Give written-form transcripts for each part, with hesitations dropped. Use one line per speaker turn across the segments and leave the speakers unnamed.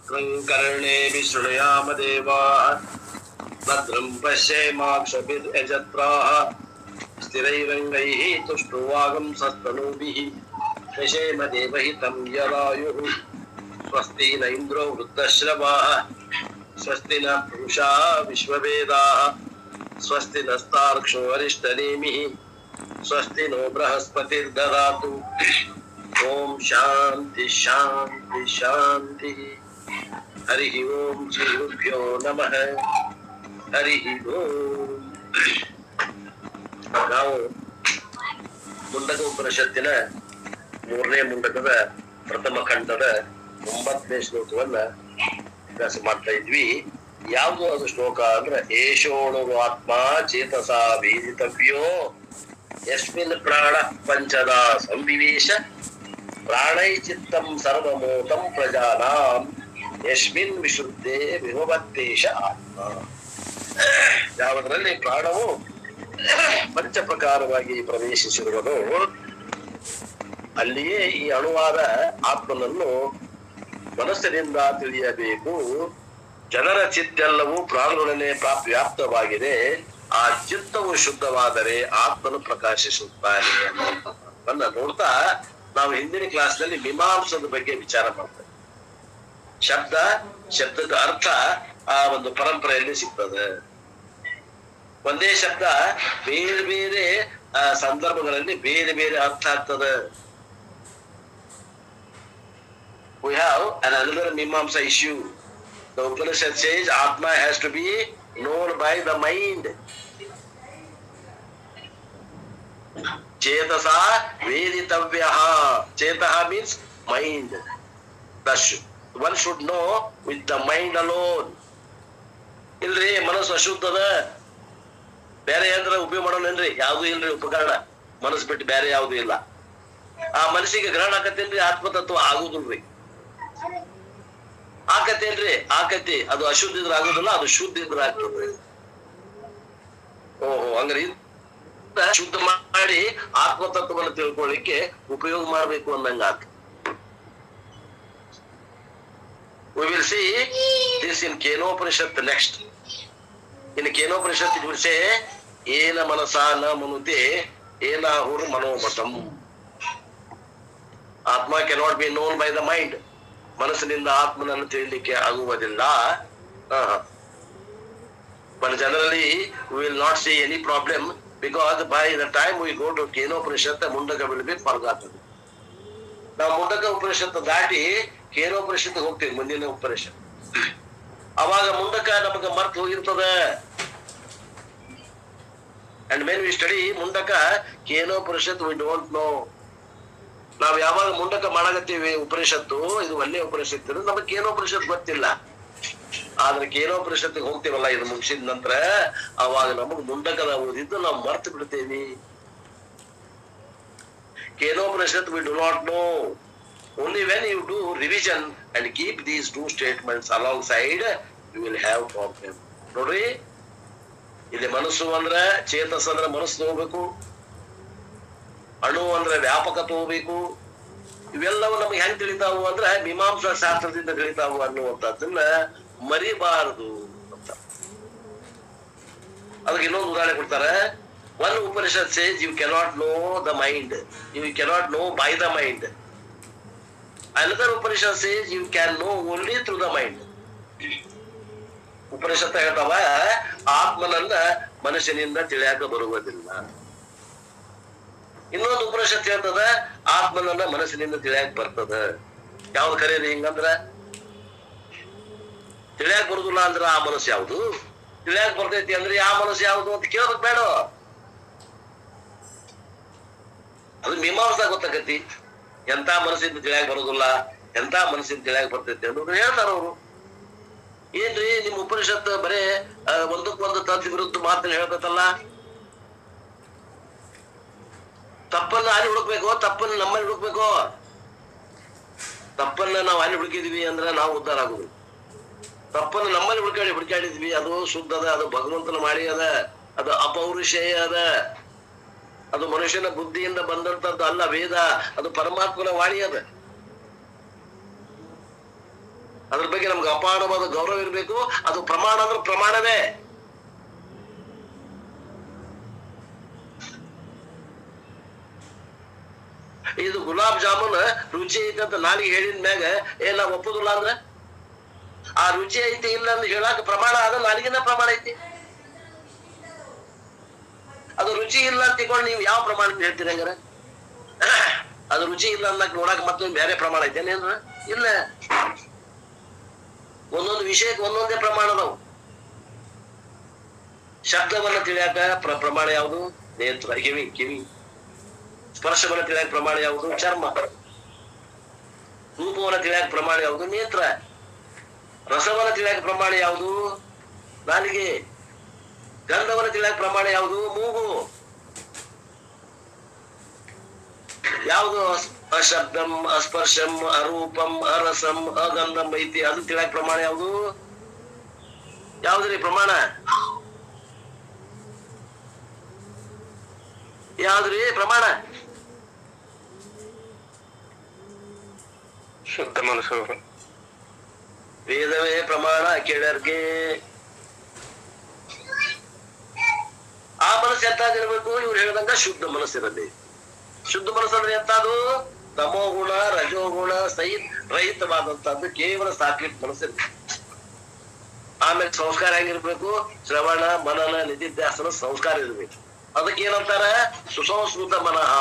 कर्णे विशृणुयाम देवाः भद्रं पश्येमाक्षभिर्यजत्राः स्थिरैरङ्गैः तुष्टुवागंसस्तनूभिः दशेम देवहितं यदायुः स्वस्ति न इन्द्रो वृद्धश्रवाः स्वस्ति न पुरुषा विश्ववेदाः स्वस्ति नस्तार्क्ष्यो अरिष्टनेमिः स्वस्ति नो बृहस्पतिर्ददातु ओम शांति शांति शांति हरि ओम श्रीगुरुभ्यो नमः हरि ओम ನಾವು ಮುಂಡಕ ಉಪನಿಷತ್ತಿನ 3ನೇ ಮುಂಡಕದ ಪ್ರಥಮ ಖಂಡದ 9ನೇ ಶ್ಲೋಕವನ್ನ ಅಭ್ಯಾಸ ಮಾಡ್ತಾ ಇದ್ವಿ. ಯಾವುದು ಅದು ಶ್ಲೋಕ ಅಂದ್ರೆ ಏಷೋಣು ಆತ್ಮ ಚೇತಸ ವೇದಿತವ್ಯೋ ಯಸ್ಮಿನ್ ಪ್ರಾಣ ಪಂಚದ ಸಂವಿವೇಶ ಪ್ರಾಣೈ ಚಿತ್ತಂ ಸರ್ವಮೋತಂ ಪ್ರಜಾನಾಂ ಯಸ್ಮಿನ್ ವಿಶುದ್ಧೇ ವಿಭವತ್ತೇಶ ಆತ್ಮ. ಯಾವುದರಲ್ಲಿ ಪ್ರಾಣವು ಪಂಚ ಪ್ರಕಾರವಾಗಿ ಪ್ರವೇಶಿಸಿರುವುದು ಅಲ್ಲಿಯೇ ಈ ಅಣುವಾದ ಆತ್ಮನನ್ನು ಮನಸ್ಸಿನಿಂದ ತಿಳಿಯಬೇಕು. ಜನರ ಚಿತ್ತೆಲ್ಲವೂ ಪ್ರಾಣಗಳನ್ನೇ ವ್ಯಾಪ್ತವಾಗಿದೆ. ಆ ಚಿತ್ತವು ಶುದ್ಧವಾದರೆ ಆತ್ಮನು ಪ್ರಕಾಶಿಸುತ್ತಾನೆ ಅನ್ನೋದನ್ನ ನೋಡ್ತಾ ನಾವು ಹಿಂದಿನ ಕ್ಲಾಸ್ನಲ್ಲಿ ಮೀಮಾಂಸದ ಬಗ್ಗೆ ವಿಚಾರ ಮಾಡ್ತೇವೆ. ಶಬ್ದದ ಅರ್ಥ ಆ ಒಂದು ಪರಂಪರೆಯಲ್ಲಿ ಸಿಗ್ತದೆ. ಒಂದೇ ಶಬ್ದ ಬೇರೆ ಬೇರೆ ಸಂದರ್ಭಗಳಲ್ಲಿ ಬೇರೆ ಬೇರೆ ಅರ್ಥ ಆಗ್ತದೆ. We have another Mimamsa issue. The Upanishad says Atma has to be known by the mind. Chetasa veditavyaha. Chetaha means mind. Thus, one should know with the mind alone. ಇಲ್ರಿ ಮನಸ್ಸು ಅಶುದ್ಧದ, ಬೇರೆ ಏನಾರ ಉಪಯೋಗ ಮಾಡೋಣೇನ್ರಿ? ಯಾವ್ದು ಇಲ್ರಿ ಉಪಕರಣ, ಮನಸ್ಸು ಬಿಟ್ಟು ಬೇರೆ ಯಾವ್ದು ಇಲ್ಲ. ಆ ಮನಸ್ಸಿಗೆ ಗ್ರಹಣ ಆಕತ್ತೇನ್ರಿ? ಆತ್ಮತತ್ವ ಆಗುದಿಲ್ರಿ. ಆಕತ್ತೇನ್ರಿ? ಆಕತಿ. ಅದು ಅಶುದ್ಧ ಇದ್ರೆ ಆಗುದಿಲ್ಲ, ಅದು ಶುದ್ಧ ಇದ್ರೆ ಆಗ್ತದೆ. ಓಹೋ, ಹಂಗ್ರಿ ಶುದ್ಧ ಮಾಡಿ ಆತ್ಮತತ್ವವನ್ನು ತಿಳ್ಕೊಳ್ಳಿಕ್ಕೆ ಉಪಯೋಗ ಮಾಡ್ಬೇಕು ಅಂದಂಗ ಆತ. We will see this in Kenopanishad next. In Kenopanishad it will say ena manasa na manute ena hur manomatam. Atma cannot be known by the mind. ಮನಸ್ಸಿನಿಂದ ಆತ್ಮನನ್ನು ತಿಳಿಲಿಕ್ಕೆ ಆಗುವುದಿಲ್ಲ. But generally we will not see any problem because by the time we go to Kenopanishad Mundaka will be forgotten. ನಾವು ಮುಂಡಕ ಉಪನಿಷತ್ತು ದಾಟಿ ಕೇನೋಪನಿಷತ್ತು ಹೋಗ್ತೀವಿ, ಮುಂದಿನ ಉಪನಿಷತ್. ಅವಾಗ ಮುಂಡಕ ನಮಗೆ ಮರ್ತು ಹೋಗಿರ್ತದೆ. And when we study Mundaka Kenopanishad we don't know. ನಾವು ಯಾವಾಗ ಮುಂಡಕ ಮಾಡಕತ್ತೀವಿ ಉಪನಿಷತ್ತು, ಇದು ಒಳ್ಳೆ ಉಪನಿಷತ್ತು, ನಮಗೆ ಕೇನೋಪನಿಷತ್ ಗೊತ್ತಿಲ್ಲ. ಆದ್ರೆ ಕೇನೋಪನಿಷತ್ತಿಗೆ ಹೋಗ್ತೀವಲ್ಲ ಇದು ಮುಗಿಸಿದ ನಂತರ, ಅವಾಗ ನಮಗ್ ಮುಂಡಕದ ಓದಿದ್ದು ನಾವು ಮರ್ತು ಬಿಡ್ತೇವಿ. Kenopanishad we do not know. Only when you do revision and keep these two statements alongside, you will have problem. ನೋಡ್ರಿ, ಇಲ್ಲಿ ಮನಸ್ಸು ಅಂದ್ರೆ ಚೇತಸ್ ಅಂದ್ರೆ ಮನಸ್ಸು ತಗೋಬೇಕು, ಅಣು ಅಂದ್ರೆ ವ್ಯಾಪಕ ತಗೋಬೇಕು. ಇವೆಲ್ಲವೂ ನಮ್ಗೆ ಹೆಂಗ್ ತಿಳಿತಾವು ಅಂದ್ರೆ ಮೀಮಾಂಸಾ ಶಾಸ್ತ್ರದಿಂದ ತಿಳಿತಾವು ಅನ್ನುವಂಥದ್ದನ್ನ ಮರಿಬಾರದು ಅಂತ. ಅದಕ್ಕೆ ಇನ್ನೊಂದು ಉದಾಹರಣೆ ಕೊಡ್ತಾರೆ. One Upanishad says you cannot know the mind, you cannot know by the mind. Another Upanishad says you can know only through the mind. Upanishad ಹೇಳ್ತಾವ ಆತ್ಮನನ್ನ ಮನುಷ್ಯನಿಂದ ತಿಳಿಯಾಕ ಬರುವುದಿಲ್ಲ. ಇನ್ನೊಂದು ಉಪನಿಷತ್ ಹೇಳ್ತದ ಆತ್ಮನನ್ನ ಮನಸ್ಸಿನಿಂದ ತಿಳಿಯಾಕ ಬರ್ತದ. ಯಾವ್ದು ಕರೆಯದು? ಹಿಂಗಂದ್ರ ತಿಳಿಯಾಕ ಬರುದಿಲ್ಲ ಅಂದ್ರ ಆ ಮನಸ್ಸು ಯಾವ್ದು? ತಿಳಿಯಾಕ ಬರ್ತೈತಿ ಅಂದ್ರೆ ಆ ಮನಸ್ಸು ಯಾವ್ದು ಅಂತ ಕೇಳೋದಕ್ ಬೇಡ. ಅದು ಮೀಮಾಂಸಾ ಗೊತ್ತಾಗತಿ. ಎಂತ ಮನಸ್ಸಿಂದ ತಿಳಿಯಾಕ ಬರೋದಿಲ್ಲ, ಎಂತ ಮನಸ್ಸಿಂದ ತಿಳಿಯಾಕ ಬರ್ತೈತಿ ಅನ್ನೋದು ಹೇಳ್ತಾರ ಅವರು. ಏನ್ರಿ ನಿಮ್ ಉಪನಿಷತ್ ಬರೇ ಒಂದಕ್ಕೊಂದು ತದ್ ವಿರುದ್ಧ ಮಾತನ್ನ ಹೇಳ್ತೈತಲ್ಲ. ತಪ್ಪನ್ನ ಅಲ್ಲಿ ಹುಡುಕ್ಬೇಕು, ತಪ್ಪನ್ನ ನಮ್ಮಲ್ಲಿ ಹುಡುಕ್ಬೇಕು. ತಪ್ಪನ್ನ ನಾವು ಅಲ್ಲಿ ಹುಡುಕಿದ್ವಿ ಅಂದ್ರೆ ನಾವು ಉದ್ಧಾರ ಆಗುದು. ತಪ್ಪನ್ನು ನಮ್ಮಲ್ಲಿ ಹುಡುಕಾಡಿದ್ವಿ, ಅದು ಶುದ್ಧ ಅದ, ಅದು ಭಗವಂತನ ಮಾಡಿ ಅದ, ಅದು ಅಪೌರುಷೇಯ ಅದ, ಅದು ಮನುಷ್ಯನ ಬುದ್ಧಿಯಿಂದ ಬಂದಂತದ್ದು ಅಲ್ಲ. ವೇದ ಅದು ಪರಮಾತ್ಮನ ವಾಣಿ ಅದ. ಅದ್ರ ಬಗ್ಗೆ ನಮ್ಗೆ ಅಪಾರವಾದ ಗೌರವ ಇರಬೇಕು. ಅದು ಪ್ರಮಾಣ ಅಂದ್ರೆ ಪ್ರಮಾಣವೇ. ಇದು ಗುಲಾಬ್ ಜಾಮೂನ್ ರುಚಿ ಐತೆ ಅಂತ ನಾಲಿಗೆ ಹೇಳಿದ ಮ್ಯಾಗ ನಾವ್ ಒಪ್ಪುದಿಲ್ಲ ಅಂದ್ರ ಆ ರುಚಿ ಐತಿ ಇಲ್ಲ ಅಂತ ಹೇಳಾಕ ಪ್ರಮಾಣ ಅದ ನಾಲಿಗೆನ ಪ್ರಮಾಣ ಐತಿ. ಅದು ರುಚಿ ಇಲ್ಲ ಅಂತ ತಿಳ್ಕೊಂಡು ನೀವು ಯಾವ ಪ್ರಮಾಣ ಹೇಳ್ತೀರಿ ಹಂಗಾರ? ಅದು ರುಚಿ ಇಲ್ಲ ಅನ್ನಕ್ ನೋಡಕ್ ಮತ್ತೊಂದು ಬೇರೆ ಪ್ರಮಾಣ ಐತೇನೇನ್ರ? ಇಲ್ಲ. ಒಂದೊಂದು ವಿಷಯಕ್ಕೆ ಒಂದೊಂದೇ ಪ್ರಮಾಣ ಅದಾವು. ಶಬ್ದವನ್ನ ತಿಳಿಯಾಕ ಪ್ರಮಾಣ ಯಾವುದು? ನೇತ್ರ, ಕಿವಿ. ಸ್ಪರ್ಶವನ್ನ ತಿಳಿಯಾಕ ಪ್ರಮಾಣ ಯಾವುದು? ಚರ್ಮ. ರೂಪವನ್ನ ತಿಳಿಯಾಕ ಪ್ರಮಾಣ ಯಾವುದು? ನೇತ್ರ. ರಸವನ್ನ ತಿಳಿಯಾಕ ಪ್ರಮಾಣ ಯಾವುದು? ನಾಲಿಗೆ. ಗಂಧವನ್ನ ತಿಳಿಯಾಕ ಪ್ರಮಾಣ ಯಾವುದು? ಮೂಗು. ಯಾವುದು? ಅಶಬ್ದಂ, ಅಸ್ಪರ್ಶಂ, ಅರೂಪಂ, ಅರಸಂ, ಅಗಂಧಂ ಐತಿ. ಅದು ತಿಳಿಯಾಕ ಪ್ರಮಾಣ ಯಾವುದು? ಯಾವ್ದ್ರಿ ಪ್ರಮಾಣ? ಯಾವ್ದ್ರಿ ಪ್ರಮಾಣ?
ಶುದ್ಧ ಮನಸ್ಸು.
ವೇದವೇ ಪ್ರಮಾಣ ಕೇಳರ್ಗೆ. ಆ ಮನಸ್ಸು ಎಂತಾದಿರ್ಬೇಕು? ಇವ್ರು ಹೇಳ್ದಂಗ ಶುದ್ಧ ಮನಸ್ಸಿರಲಿ. ಶುದ್ಧ ಮನಸ್ಸಂದ್ರೆ ಎಂತಾದು? ತಮೋಗುಣ, ರಜೋಗುಣ ರಹಿತವಾದಂತದ್ದು ಕೇವಲ ಸಾತ್ವಿಕ ಮನಸ್ಸಿರ್ಬೇಕು. ಆಮೇಲೆ ಸಂಸ್ಕಾರ ಹೆಂಗಿರ್ಬೇಕು? ಶ್ರವಣ, ಮನನ, ನಿಧಿಧ್ಯಾಸನ ಸಂಸ್ಕಾರ ಇರ್ಬೇಕು. ಅದಕ್ಕೆ ಏನಂತಾರ? ಸುಸಂಸ್ಕೃತ ಮನಃ.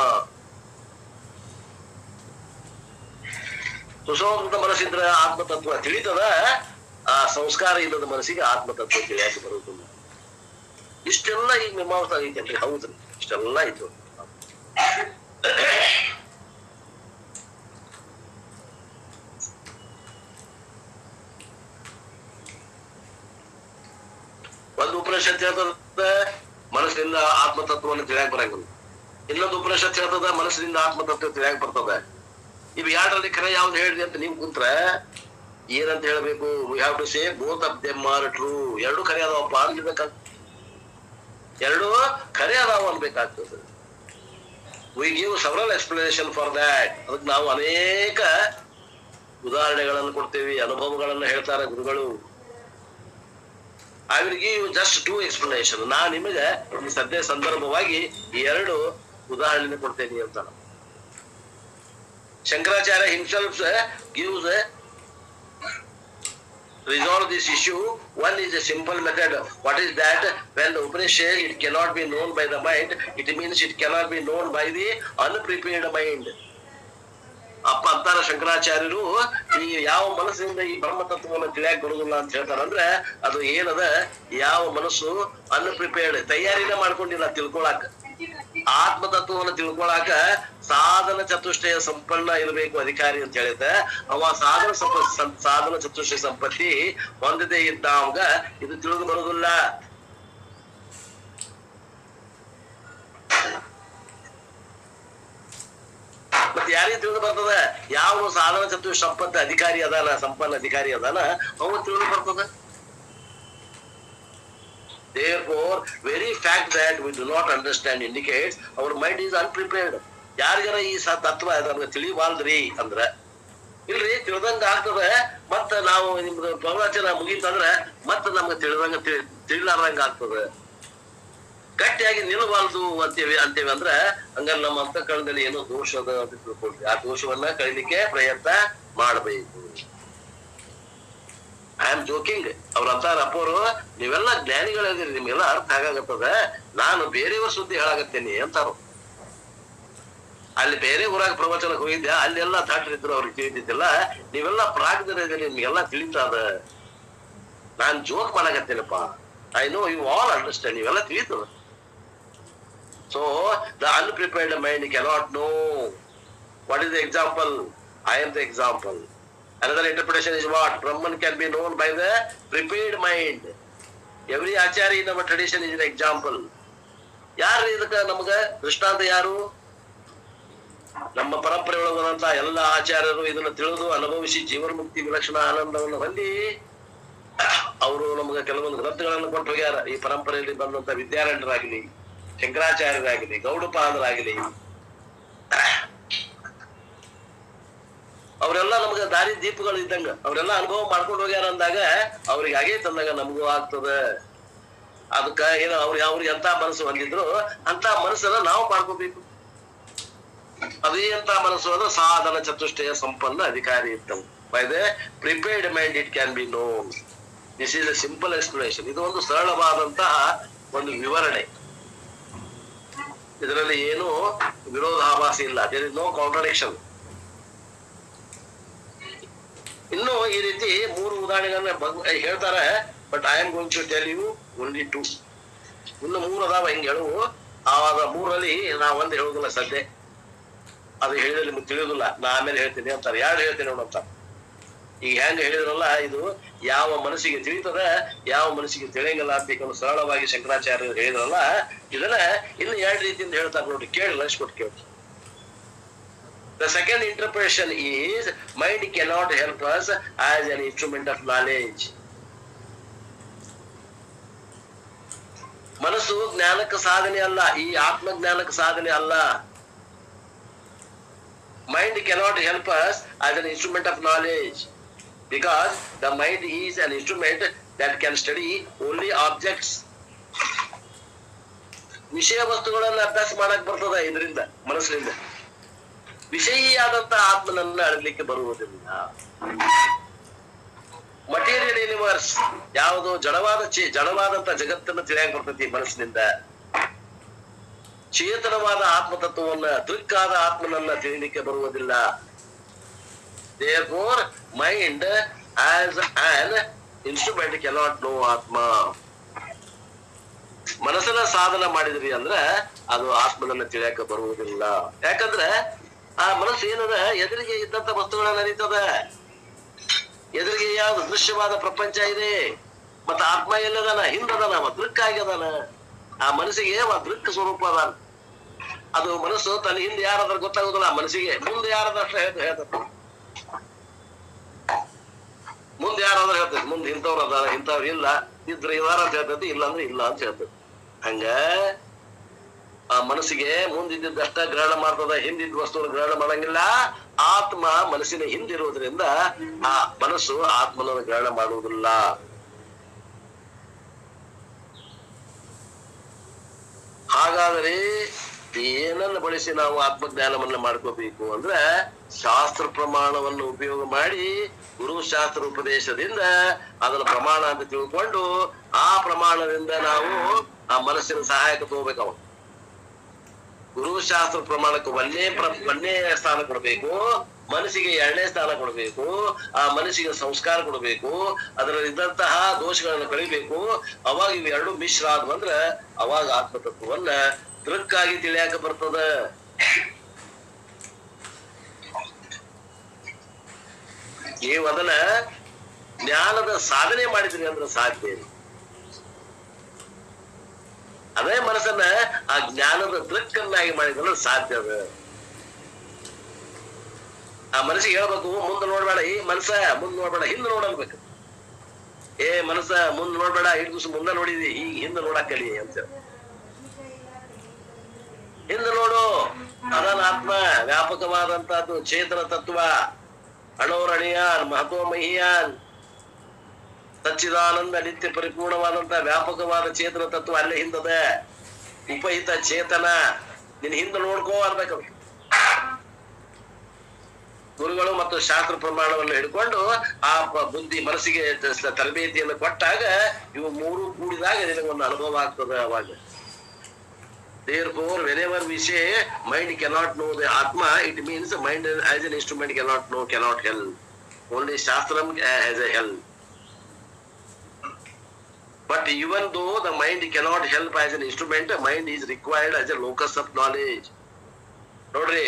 ಸುಸಂಸ್ಕೃತ ಮನಸ್ಸಿದ್ರೆ ಆತ್ಮತತ್ವ ತಿಳಿತದ. ಆ ಸಂಸ್ಕಾರ ಇಲ್ಲದ ಮನಸ್ಸಿಗೆ ಆತ್ಮತತ್ವ ತಿಳಿಯಾಕ ಬರುವುದಿಲ್ಲ. ಇಷ್ಟೆಲ್ಲ ಈಗ ಮೀಮಾಂಸ ಐತೇನ್ರಿ? ಹೌದ್ರಿ, ಇಷ್ಟೆಲ್ಲ ಆಯ್ತು. ಒಂದು ಉಪನಿಷತ್ ಹೇಳ್ತದ ಮನಸ್ಸಿನಿಂದ ಆತ್ಮತತ್ವವನ್ನು ತಿಳಿಯಾಕ ಬರಂಗಿಲ್ಲ. ಇನ್ನೊಂದು ಉಪನಿಷತ್ ಹೇಳ್ತದ ಮನಸ್ಸಿನಿಂದ ಆತ್ಮತತ್ವ ತಿಳಿಯಾಕ ಬರ್ತದ. ಇವ್ ಎರಡರಲ್ಲಿ ಕರೆ ಯಾವ್ದು ಹೇಳ್ರಿ ಅಂತ ನೀವು ಕುಂತ್ರ ಏನಂತ ಹೇಳ್ಬೇಕು? We have to say both of them are true. ಎರಡು ಖರೆ ಅದಾವಪ್ಪ ಅನ್ಬೇಕಾಗ್ತದೆ. ಎರಡು ಖರೆ ಅದಾವ ಅನ್ಬೇಕಾಗ್ತದೆ. We give several explanation for that. ಅದಕ್ಕೆ ನಾವು ಅನೇಕ ಉದಾಹರಣೆಗಳನ್ನು ಕೊಡ್ತೇವೆ, ಅನುಭವಗಳನ್ನ ಹೇಳ್ತಾರೆ ಗುರುಗಳು. I will give just 2 explanation. ನಾ ನಿಮಗೆ ಈ ಸದ್ಯ ಸಂದರ್ಭವಾಗಿ ಈ 2 ಉದಾಹರಣೆ ಕೊಡ್ತೇನೆ ಅಂತ. Shankaracharya himself gives resolve this issue. One is a simple method. What is that? When the Upanishad it cannot be known by the mind, it means it cannot be known by the unprepared mind. ಅಪ್ಪ ಅಂತಾರ ಶಂಕರಾಚಾರ್ಯರು, ಈ ಯಾವ ಮನಸ್ಸಿನಿಂದ ಈ ಬ್ರಹ್ಮತತ್ವವನ್ನು ತಿಳಿಯಾಕ ಬರುದಿಲ್ಲ ಅಂತ ಹೇಳ್ತಾರಂದ್ರೆ ಅದು ಏನದ? ಯಾವ ಮನಸ್ಸು ಅನ್ಪ್ರಿಪೇರ್ಡ್, ತಯಾರಿನ ಮಾಡ್ಕೊಂಡಿಲ್ಲ ತಿಳ್ಕೊಳಾಕ. ಆತ್ಮತತ್ವವನ್ನು ತಿಳ್ಕೊಳಾಕ ಸಾಧನ ಚತುಷ್ಟಯ ಸಂಪನ್ನ ಇರಬೇಕು ಅಧಿಕಾರಿ ಅಂತ ಹೇಳಿದ್ದ. ಅವ ಸಾಧನ ಚತುಷ್ಟಯ ಸಂಪತ್ತಿ ಹೊಂದದೇ ಇದ್ದ ಅವಾಗ ಇದು ತಿಳಿದು ಬರುದಿಲ್ಲ. ಮತ್ತೆ ಯಾರಿಗೆ ತಿಳಿದು ಬರ್ತದ? ಯಾವ ಸಾಧನ ಚತುಷ್ಟ ಸಂಪತ್ತ ಅಧಿಕಾರಿ ಅದಾನ, ಸಂಪನ್ನ ಅಧಿಕಾರಿ ಅದಾನ, ಅವನು ತಿಳಿದು ಬರ್ತದ. Therefore, very fact that we do not understand indicates our mind is unprepared. ಯಾರಿಗಾರ ಈ ತತ್ವ ನಮ್ಗೆ ತಿಳಿವಾಲ್ದ್ರಿ ಅಂದ್ರ ಇಲ್ರಿ, ತಿಳಿದಂಗ ಆಗ್ತದ. ಮತ್ತ ನಾವು ನಿಮ್ದು ಪ್ರವಚನ ಮುಗೀತಂದ್ರ ಮತ್ತ ನಮ್ಗೆ ತಿಳಿಲಾರ್ದಂಗ ಆಗ್ತದ. ಗಟ್ಟಿಯಾಗಿ ನಿಲ್ಲಬಾರ್ದು ಅಂತೇವಿ ಅಂದ್ರ ಹಂಗಾರೆ ನಮ್ಮ ಅಂತಃಕರಣದಲ್ಲಿ ಏನೋ ದೋಷ ಅದ ಅಂತ ತಿಳ್ಕೊಳ್ರಿ. ಆ ದೋಷವನ್ನ ಕಳಿಲಿಕ್ಕೆ ಪ್ರಯತ್ನ ಮಾಡಬೇಕು. I am joking. ಅವ್ರ ಅಂತಾರ ಅಪ್ಪೋರು, ನೀವೆಲ್ಲ ಜ್ಞಾನಿಗಳಿದ್ದೀರಿ, ನಿಮ್ಗೆಲ್ಲ ಅರ್ಥ ಆಗಾಗತ್ತದ, ನಾನು ಬೇರೆಯವ್ರ ಸುದ್ದಿ ಹೇಳಾಗತ್ತೇನಿ ಅಂತಾರು. ಅಲ್ಲಿ ಬೇರೆ ಊರಾಗ ಪ್ರವಚನಕ್ಕೆ ಹೋಗಿದ್ದೆ, ಅಲ್ಲೆಲ್ಲ ದಾಟರಿದ್ರು, ಅವ್ರಿಗೆ ತಿಳಿದಿದ್ದಿಲ್ಲ. ನೀವೆಲ್ಲ ಪ್ರಾಜ್ಞರಿದ್ದೀರಿ, ನಿಮ್ಗೆಲ್ಲ ತಿಳಿತದ. ನಾನ್ ಜೋಕ್ ಮಾಡಾಕತ್ತೇನಪ್ಪ. I know you all understand. ನೀವೆಲ್ಲ ತಿಳಿತದ. So the unprepared mind cannot know. What is the example? I am the example. Another interpretation is what? Brahman can be known by the prepared mind. Every acharya in our tradition is an example. ಯಾರು ಇದಕ್ಕ ನಮಗ ದೃಷ್ಟಾಂತ? ಯಾರು? ನಮ್ಮ ಪರಂಪರೆ ಒಳಗಂತ ಎಲ್ಲ ಆಚಾರ್ಯರು ಇದನ್ನ ತಿಳಿದು ಅನುಭವಿಸಿ ಜೀವನ ಮುಕ್ತಿ ವಿಲಕ್ಷಣ ಆನಂದವನ್ನು ಹೊಂದಿ ಅವರು ನಮಗ ಕೆಲವೊಂದು ಗ್ರಂಥಗಳನ್ನು ಕೊಟ್ಟು ಹೋಗ್ಯಾರ. ಈ ಪರಂಪರೆಯಲ್ಲಿ ಬಂದಂತ ವಿದ್ಯಾರಣ್ಯರಾಗಲಿ, ಶಂಕರಾಚಾರ್ಯರಾಗಲಿ, ಗೌಡಪಾದರಾಗಲಿ, ಅವರೆಲ್ಲ ನಮ್ಗೆ ದಾರಿ ದೀಪಗಳು ಇದ್ದಂಗ, ಅವರೆಲ್ಲ ಅನುಭವ ಮಾಡ್ಕೊಂಡು ಹೋಗ್ಯಾರ ಅಂದಾಗ ಅವ್ರಿಗೆ ಆಗೈತೆ ಅಂದಾಗ ನಮಗೂ ಆಗ್ತದ. ಅದಕ್ಕ ಏನೋ ಅವ್ರಿಗೆ ಎಂತ ಮನಸ್ಸು ಹೊಂದಿದ್ರು ಅಂತ ಮನಸ್ಸನ್ನ ನಾವು ಮಾಡ್ಕೋಬೇಕು. ಅದೇ ಅಂತ ಮನಸ್ಸು ಅಂದ್ರೆ ಸಾಧನ ಚತುಷ್ಟಯ ಸಂಪನ್ನ ಅಧಿಕಾರಿ ಇರ್ತವೆ. By the prepared mind it can be known. This is a simple explanation. ಇದು ಒಂದು ಸರಳವಾದಂತಹ ಒಂದು ವಿವರಣೆ. ಇದರಲ್ಲಿ ಏನು ವಿರೋಧಾಭಾಸ ಇಲ್ಲ. There is no contradiction. ಇನ್ನು ಈ ರೀತಿ 3 ಉದಾಹರಣೆಗಳನ್ನ ಹೇಳ್ತಾರೆ. But I am going to tell you only 2. ಇನ್ನು 3 ಅದಾವ ಹಿಂಗೆ ಹೇಳುವು. ಆವಾಗ 3ರಲ್ಲಿ ನಾ ಒಂದು ಹೇಳುದಿಲ್ಲ ಸದ್ಯ. ಅದು ಹೇಳಿದ್ರೆ ನಿಮ್ಗೆ ತಿಳಿಯೋದಿಲ್ಲ, ನಾ ಆಮೇಲೆ ಹೇಳ್ತೀನಿ ಅಂತಾರೆ. 2 ಹೇಳ್ತೀನಿ ನೋಡು ಅಂತಾರೆ. ಈಗ ಹೆಂಗ ಹೇಳಿದ್ರಲ್ಲ, ಇದು ಯಾವ ಮನಸ್ಸಿಗೆ ತಿಳಿತದ, ಯಾವ ಮನಸ್ಸಿಗೆ ತಿಳಿಯಂಗಿಲ್ಲ ಅಂತ ಈಗ ಸರಳವಾಗಿ ಶಂಕರಾಚಾರ್ಯರು ಹೇಳಿದ್ರಲ್ಲ, ಇದನ್ನ ಇನ್ನು 2 ರೀತಿಯಿಂದ ಹೇಳ್ತಾರೆ ನೋಡಿ. ಕೇಳಿ ಲಕ್ಷ್ಕೊಟ್ಟು ಕೇಳಿ. The second interpretation is mind cannot help us as an instrument of knowledge. ಮನಸ್ಸು ಜ್ಞಾನಕ್ಕೆ ಸಾಧನೆ ಅಲ್ಲ, ಈ ಆತ್ಮಜ್ಞಾನಕ್ಕೆ ಸಾಧನೆ ಅಲ್ಲ. Mind cannot help us as an instrument of knowledge because the mind is an instrument that can study only objects. ವಿಷಯ ವಸ್ತುಗಳನ್ನ ಅಭ್ಯಾಸ ಮಾಡಕ್ ಬರ್ತದ ಇದರಿಂದ, ಮನಸ್ಸಿನಿಂದ. ವಿಷಯಿಯಾದಂತ ಆತ್ಮನನ್ನ ಅಳಲಿಕ್ಕೆ ಬರುವುದಿಲ್ಲ. ಮಟೀರಿಯಲ್ ಯೂನಿವರ್ಸ್ ಯಾವುದು ಜಡವಾದಂತ ಜಗತ್ತನ್ನು ತಿಳಿಯಾಕ ಬರ್ತೈತಿ ಮನಸ್ಸಿನಿಂದ. ಚೇತನವಾದ ಆತ್ಮತತ್ವವನ್ನ, ದೃಕ್ಕಾದ ಆತ್ಮನನ್ನ ತಿಳಿಲಿಕ್ಕೆ ಬರುವುದಿಲ್ಲ. Therefore, mind as an instrument cannot know ಆತ್ಮ. ಮನಸ್ಸನ್ನ ಸಾಧನ ಮಾಡಿದ್ರಿ ಅಂದ್ರ ಅದು ಆತ್ಮನನ್ನ ತಿಳಿಯಾಕ ಬರುವುದಿಲ್ಲ. ಯಾಕಂದ್ರೆ ಆ ಮನಸ್ಸು ಏನದ, ಎದುರಿಗೆ ಇದ್ದಂತ ವಸ್ತುಗಳನ್ನ ಅರಿತದ. ಎದುರಿಗೆ ಯಾವ್ದು ದೃಶ್ಯವಾದ ಪ್ರಪಂಚ ಇದೆ, ಮತ್ತ ಆತ್ಮ ಎಲ್ಲದಾನ, ಹಿಂದದಾನ, ದೃಕ್ಕಾಗ್ಯದಾನ. ಆ ಮನಸ್ಸಿಗೆ ದೃಕ್ ಸ್ವರೂಪ ಅದಾನ. ಅದು ಮನಸ್ಸು ತನ್ನ ಹಿಂದೆ ಯಾರಾದ್ರೂ ಗೊತ್ತಾಗುದಿಲ್ಲ, ಮನಸ್ಸಿಗೆ ಮುಂದೆ ಯಾರಾದ್ರೂ ಅಷ್ಟೇ ಹೇಳ್ತದೆ. ಮುಂದೆ ಯಾರಾದ್ರೂ ಹೇಳ್ತೈತಿ, ಮುಂದೆ ಇಂಥವ್ರು ಅದಾರ, ಇಂಥವ್ರು ಇಲ್ಲ, ಇದ್ರೆ ಇದಾರ ಅಂತ ಹೇಳ್ತೈತಿ, ಇಲ್ಲ ಅಂದ್ರೆ ಇಲ್ಲ ಅಂತ ಹೇಳ್ತೈತಿ. ಹಂಗ ಆ ಮನಸ್ಸಿಗೆ ಮುಂದಿದ್ದಷ್ಟ ಗ್ರಹಣ ಮಾಡ್ತದ, ಹಿಂದಿದ್ದ ವಸ್ತುವನ್ನು ಗ್ರಹಣ ಮಾಡಂಗಿಲ್ಲ. ಆತ್ಮ ಮನಸ್ಸಿನ ಹಿಂದಿರುವುದರಿಂದ ಆ ಮನಸ್ಸು ಆತ್ಮನನ್ನು ಗ್ರಹಣ ಮಾಡುವುದಿಲ್ಲ. ಹಾಗಾದರೆ ಏನನ್ನು ಬಳಸಿ ನಾವು ಆತ್ಮಜ್ಞಾನವನ್ನ ಮಾಡ್ಕೋಬೇಕು ಅಂದ್ರೆ, ಶಾಸ್ತ್ರ ಪ್ರಮಾಣವನ್ನು ಉಪಯೋಗ ಮಾಡಿ ಗುರು ಶಾಸ್ತ್ರ ಉಪದೇಶದಿಂದ ಅದನ್ನ ಪ್ರಮಾಣ ಅಂತ ತಿಳ್ಕೊಂಡು ಆ ಪ್ರಮಾಣದಿಂದ ನಾವು ಆ ಮನಸ್ಸಿನ ಸಹಾಯಕ ತಗೋಬೇಕು. ಅವನು ಗುರುಶಾಸ್ತ್ರ ಪ್ರಮಾಣಕ್ಕೆ ಒಂದೇ ಸ್ಥಾನ ಕೊಡಬೇಕು, ಮನಸ್ಸಿಗೆ 2ನೇ ಸ್ಥಾನ ಕೊಡಬೇಕು, ಆ ಮನಸ್ಸಿಗೆ ಸಂಸ್ಕಾರ ಕೊಡಬೇಕು, ಅದರಲ್ಲಿ ಇದ್ದಂತಹ ದೋಷಗಳನ್ನು ಕಳಿಬೇಕು. ಅವಾಗ ಇವೆರಡು ಮಿಶ್ರ ಆದ್ವಂದ್ರ ಅವಾಗ ಆತ್ಮತತ್ವವನ್ನ ದೃಕ್ಕಾಗಿ ತಿಳಿಯಾಕ ಬರ್ತದ. ನೀವು ಅದನ್ನ ಜ್ಞಾನದ ಸಾಧನೆ ಮಾಡಿದ್ರಿ ಅಂದ್ರೆ ಸಾಧ್ಯ ಇಲ್ಲ. ಅದೇ ಮನಸ್ಸನ್ನ ಆ ಜ್ಞಾನದ ದೃಕ್ಕನ್ನಾಗಿ ಮಾಡಿದ್ರೆ ಸಾಧ್ಯ ಅದ. ಆ ಮನಸ್ಸಿಗೆ ಹೇಳ್ಬೇಕು, ಮುಂದೆ ನೋಡ್ಬೇಡ, ಈ ಮನಸ್ಸ ಮುಂದ್ ನೋಡ್ಬೇಡ, ಹಿಂದೆ ನೋಡಲ್ಬೇಕು. ಮನಸ್ಸ ಮುಂದ್ ನೋಡ್ಬೇಡ, ಇಷ್ಟು ದಿವಸ ಮುಂದೆ ನೋಡಿದಿ, ಈಗ ಹಿಂದೆ ನೋಡಕ್ ಕಲಿ ಅಂತ. ಹಿಂದೆ ನೋಡು, ಅದನ್ನ ಆತ್ಮ ವ್ಯಾಪಕವಾದಂತಹದ್ದು ಚೇತನ ತತ್ವ, ಅಣೋರಣೀಯಾನ್ ಮಹತ್ವಮಹಿಯಾನ್ ಸಚ್ಚಿದಾನಂದ ನಿತ್ಯ ಪರಿಪೂರ್ಣವಾದಂತ ವ್ಯಾಪಕವಾದ ಚೇತನ ತತ್ವ ಅಲ್ಲೇ ಹಿಂದದ. ಉಪಹಿತ ಚೇತನ ನಿನ್ ಹಿಂದೆ ನೋಡ್ಕೋ ಅನ್ಬೇಕು. ಗುರುಗಳು ಮತ್ತು ಶಾಸ್ತ್ರ ಪ್ರಮಾಣವನ್ನು ಹಿಡ್ಕೊಂಡು ಆ ಬುದ್ಧಿ ಮನಸ್ಸಿಗೆ ತರಬೇತಿಯನ್ನು ಕೊಟ್ಟಾಗ ಇವು 3 ಕೂಡಿದಾಗ ನಿನಗೊಂದು ಅನುಭವ ಆಗ್ತದೆ. ಅವಾಗ therefore whenever we say mind cannot know the atma, it means mind as an instrument cannot help. Only shastram as a help. But even though the mind cannot help as an instrument, mind is required as a locus of knowledge. ನೋಡ್ರಿ,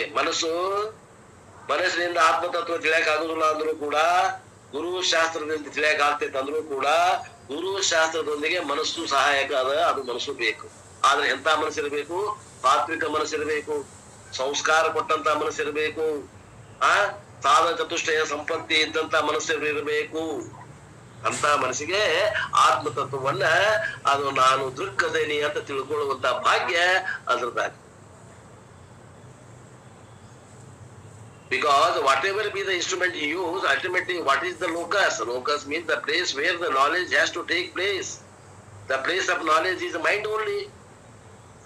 ಮನಸ್ಸಿನಿಂದ ಆತ್ಮತತ್ವ ತಿಳಿಯಕ್ ಆಗುದಿಲ್ಲ ಅಂದ್ರೂ ಕೂಡ, ಗುರು ಶಾಸ್ತ್ರದಿಂದ ತಿಳಿಯಕ್ ಆಗ್ತೈತೆ ಅಂದ್ರೂ ಕೂಡ, ಗುರು ಶಾಸ್ತ್ರದೊಂದಿಗೆ ಮನಸ್ಸು ಸಹಾಯಕ ಅದ. ಅದು ಮನಸ್ಸು ಬೇಕು. ಆದ್ರೆ ಎಂತ ಮನಸ್ಸಿರ್ಬೇಕು? ತಾತ್ವಿಕ ಮನಸ್ಸಿರ್ಬೇಕು, ಸಂಸ್ಕಾರ ಕೊಟ್ಟಂತ ಮನಸ್ಸಿರ್ಬೇಕು, ಸಾಧನ ಚತುಷ್ಟಯ ಸಂಪತ್ತಿ ಇದ್ದಂತ ಮನಸ್ಸಿರಬೇಕು. ಅಂತ ಮನಸ್ಸಿಗೆ ಆತ್ಮತತ್ವವನ್ನ ಅದು ನಾನು ದೃಕ್ಕದೇನಿ ಅಂತ ತಿಳ್ಕೊಳ್ಳುವಂತ ಭಾಗ್ಯ ಅದ್ರದಾಗ. Because whatever be the instrument you use, ultimately what is the locus? Locus means the place where the knowledge has to take place. The place of knowledge is mind only.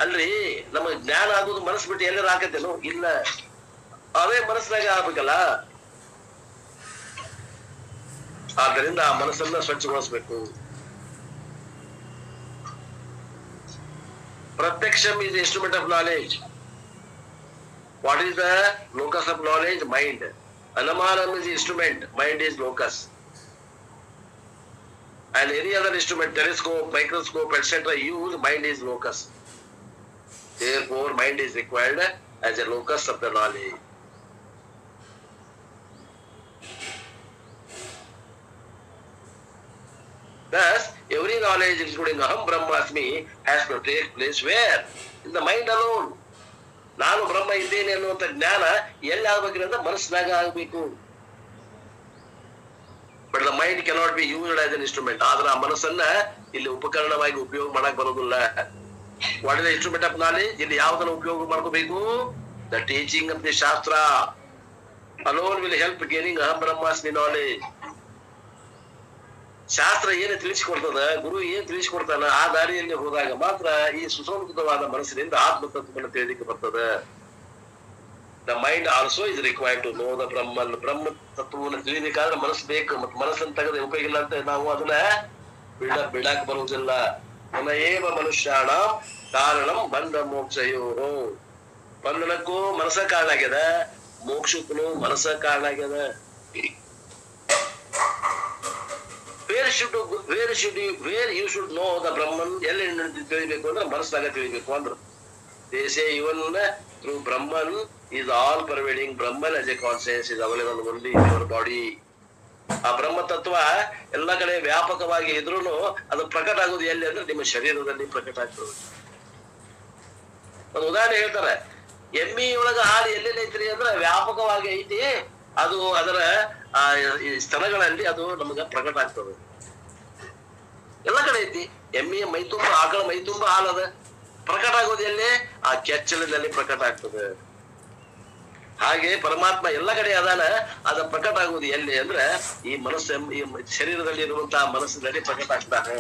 ಅಲ್ರಿ ನಮಗೆ ಜ್ಞಾನ ಆಗೋದು ಮನಸ್ಸು ಬಿಟ್ಟು ಎಲ್ಲರೂ ಹಾಕತ್ತೇನು? ಇಲ್ಲ, ಅವೇ ಮನಸ್ಸಿನಾಗ ಆಗ್ಬೇಕಲ್ಲ. ಆದ್ದರಿಂದ ಆ ಮನಸ್ಸನ್ನ ಸ್ವಚ್ಛಗೊಳಿಸ್ಬೇಕು. Pratyaksha is the instrument of knowledge. What is the locus of knowledge? Mind. Anamanam is the instrument. Mind is locus. And any other instrument, telescope, microscope, etc. use, mind is locus. Therefore, mind is required as a locus of the knowledge. Thus, every knowledge, including Aham Brahmasmi, has to take place where? In the mind alone. ನಾನು ಬ್ರಹ್ಮ ಇದ್ದೇನೆ ಅನ್ನುವಂಥ ಜ್ಞಾನ ಎಲ್ಲಿ ಆಗ್ಬೇಕಿಲ್ಲ ಮನಸ್ಸಿನಾಗ ಆಗ್ಬೇಕು. But the mind cannot be used as an instrument. ಆದ್ರೆ ಆ ಮನಸ್ಸನ್ನ ಇಲ್ಲಿ ಉಪಕರಣವಾಗಿ ಉಪಯೋಗ ಮಾಡಕ್ ಬರೋದಿಲ್ಲ. What is the instrument of knowledge? ಇಲ್ಲಿ ಯಾವ್ದನ್ನ ಉಪಯೋಗ ಮಾಡ್ಕೋಬೇಕು? ದ ಟೀಚಿಂಗ್ ಆಫ್ ದಿ ಶಾಸ್ತ್ರ alone will help gaining aham brahmasmi knowledge. ಶಾಸ್ತ್ರ ಏನು ತಿಳಿಸಿಕೊಡ್ತದ, ಗುರು ಏನ್ ತಿಳಿಸಿಕೊಡ್ತಾನ, ಆ ದಾರಿಯಲ್ಲಿ ಹೋದಾಗ ಮಾತ್ರ ಈ ಸುಸಂಸ್ಕೃತವಾದ ಮನಸ್ಸಿನಿಂದ ಆತ್ಮತತ್ವವನ್ನು ತಿಳಿಲಿಕ್ಕೆ ಬರ್ತದೆ. The mind also is required to know the Brahman. ಬ್ರಹ್ಮ ತತ್ವವನ್ನು ತಿಳಿಬೇಕಾದ್ರೆ ಮನಸ್ಸು ಬೇಕು. ಮತ್ತೆ ಮನಸ್ಸನ್ನು ತೆಗೆದು ಉಪಯೋಗ ಇಲ್ಲ ಅಂತ ನಾವು ಅದನ್ನ ಬಿಡಾಕ್ ಬರುವುದಿಲ್ಲ. ಏವ ಮನುಷ್ಯಾಣ ಕಾರಣಂ ಬಂಧ ಮೋಕ್ಷಯೋರು. ಬಂಧನಕ್ಕೂ ಮನಸ್ಸ ಕಾರಣ ಆಗ್ಯದ, ಮೋಕ್ಷಕ್ಕೂ ಮನಸ್ಸ ಕಾರಣ ಆಗ್ಯದ. Where you should know the Brahman, ಎಲ್ಲಿ ತಿಳಿಬೇಕು ಅಂದ್ರೆ ಮನಸ್ಸಾಗ ತಿಳಿಬೇಕು ಅಂದ್ರು. They say even through Brahman is all pervading. Brahman as a conscience is available only in your body. ಆ ಬ್ರಹ್ಮ ತತ್ವ ಎಲ್ಲ ಕಡೆ ವ್ಯಾಪಕವಾಗಿ ಇದ್ರೂನು ಅದು ಪ್ರಕಟ ಆಗೋದು ಎಲ್ಲಿ ಅಂದ್ರೆ ನಿಮ್ಮ ಶರೀರದಲ್ಲಿ ಪ್ರಕಟ ಆಗ್ತದೆ. ಒಂದು ಉದಾಹರಣೆ ಹೇಳ್ತಾರೆ, ಎಮ್ಮಿ ಒಳಗ ಹಾಲು ಎಲ್ಲೆಲ್ಲಿ ಐತ್ರಿ ಅಂದ್ರೆ ವ್ಯಾಪಕವಾಗಿ ಐತಿ. ಅದು ಅದರ ಸ್ತನಗಳಲ್ಲಿ ಅದು ನಮಗ ಪ್ರಕಟ ಆಗ್ತದೆ. ಎಲ್ಲ ಕಡೆ ಐತಿ. ಎಮ್ಮೆಯ ಮೈ ತುಂಬ, ಆಕಳ ಮೈ ತುಂಬ ಹಾಲದ. ಪ್ರಕಟ ಆಗೋದು ಎಲ್ಲಿ? ಆ ಕೆಚ್ಚಲಿನಲ್ಲಿ ಪ್ರಕಟ ಆಗ್ತದೆ. ಹಾಗೆ ಪರಮಾತ್ಮ ಎಲ್ಲ ಕಡೆ ಅದಾನ. ಅದ ಪ್ರಕಟ ಆಗುವುದು ಎಲ್ಲಿ ಅಂದ್ರೆ ಈ ಮನಸ್ಸು, ಈ ಶರೀರದಲ್ಲಿ ಇರುವಂತಹ ಮನಸ್ಸಿನಲ್ಲಿ ಪ್ರಕಟ ಆಗ್ತಾನೆ.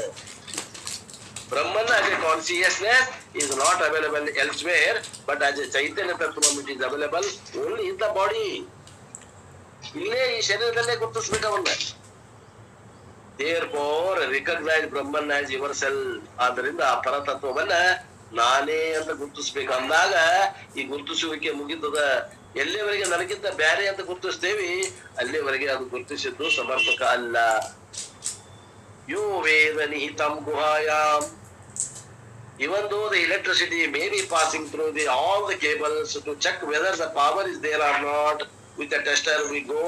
Brahman as a consciousness is not available elsewhere, but as a Chaitanya Tattvam it is available only in the body. ಇಲ್ಲೇ ಈ ಶರೀರದಲ್ಲೇ ಗುರುತಿಸ್ಬೇಕವನ್ನ. Therefore, recognize Brahman as yourself. ಆದ್ದರಿಂದ ಆ ಪರತತ್ವವನ್ನ ನಾನೇ ಅಂತ ಗುರುತಿಸ್ಬೇಕು. ಅಂದಾಗ ಈ ಗುರುತಿಸುವಿಕೆ ಮುಗಿತದ. ಎಲ್ಲಿವರೆಗೆ ನನಗಿಂತ ಬ್ಯಾರೆ ಅಂತ ಗುರುತಿಸ್ತೇವಿ, ಅಲ್ಲಿವರೆಗೆ ಅದು ಗುರುತಿಸಿದ್ದು ಸಮರ್ಪಕ ಅಲ್ಲ. ಯೋ ವೇದ ನಿಹಿತಂ ಗುಹಾಯಾಮ್. Even though the electricity may be passing through all the cables to check whether the power is there or not, with the tester we go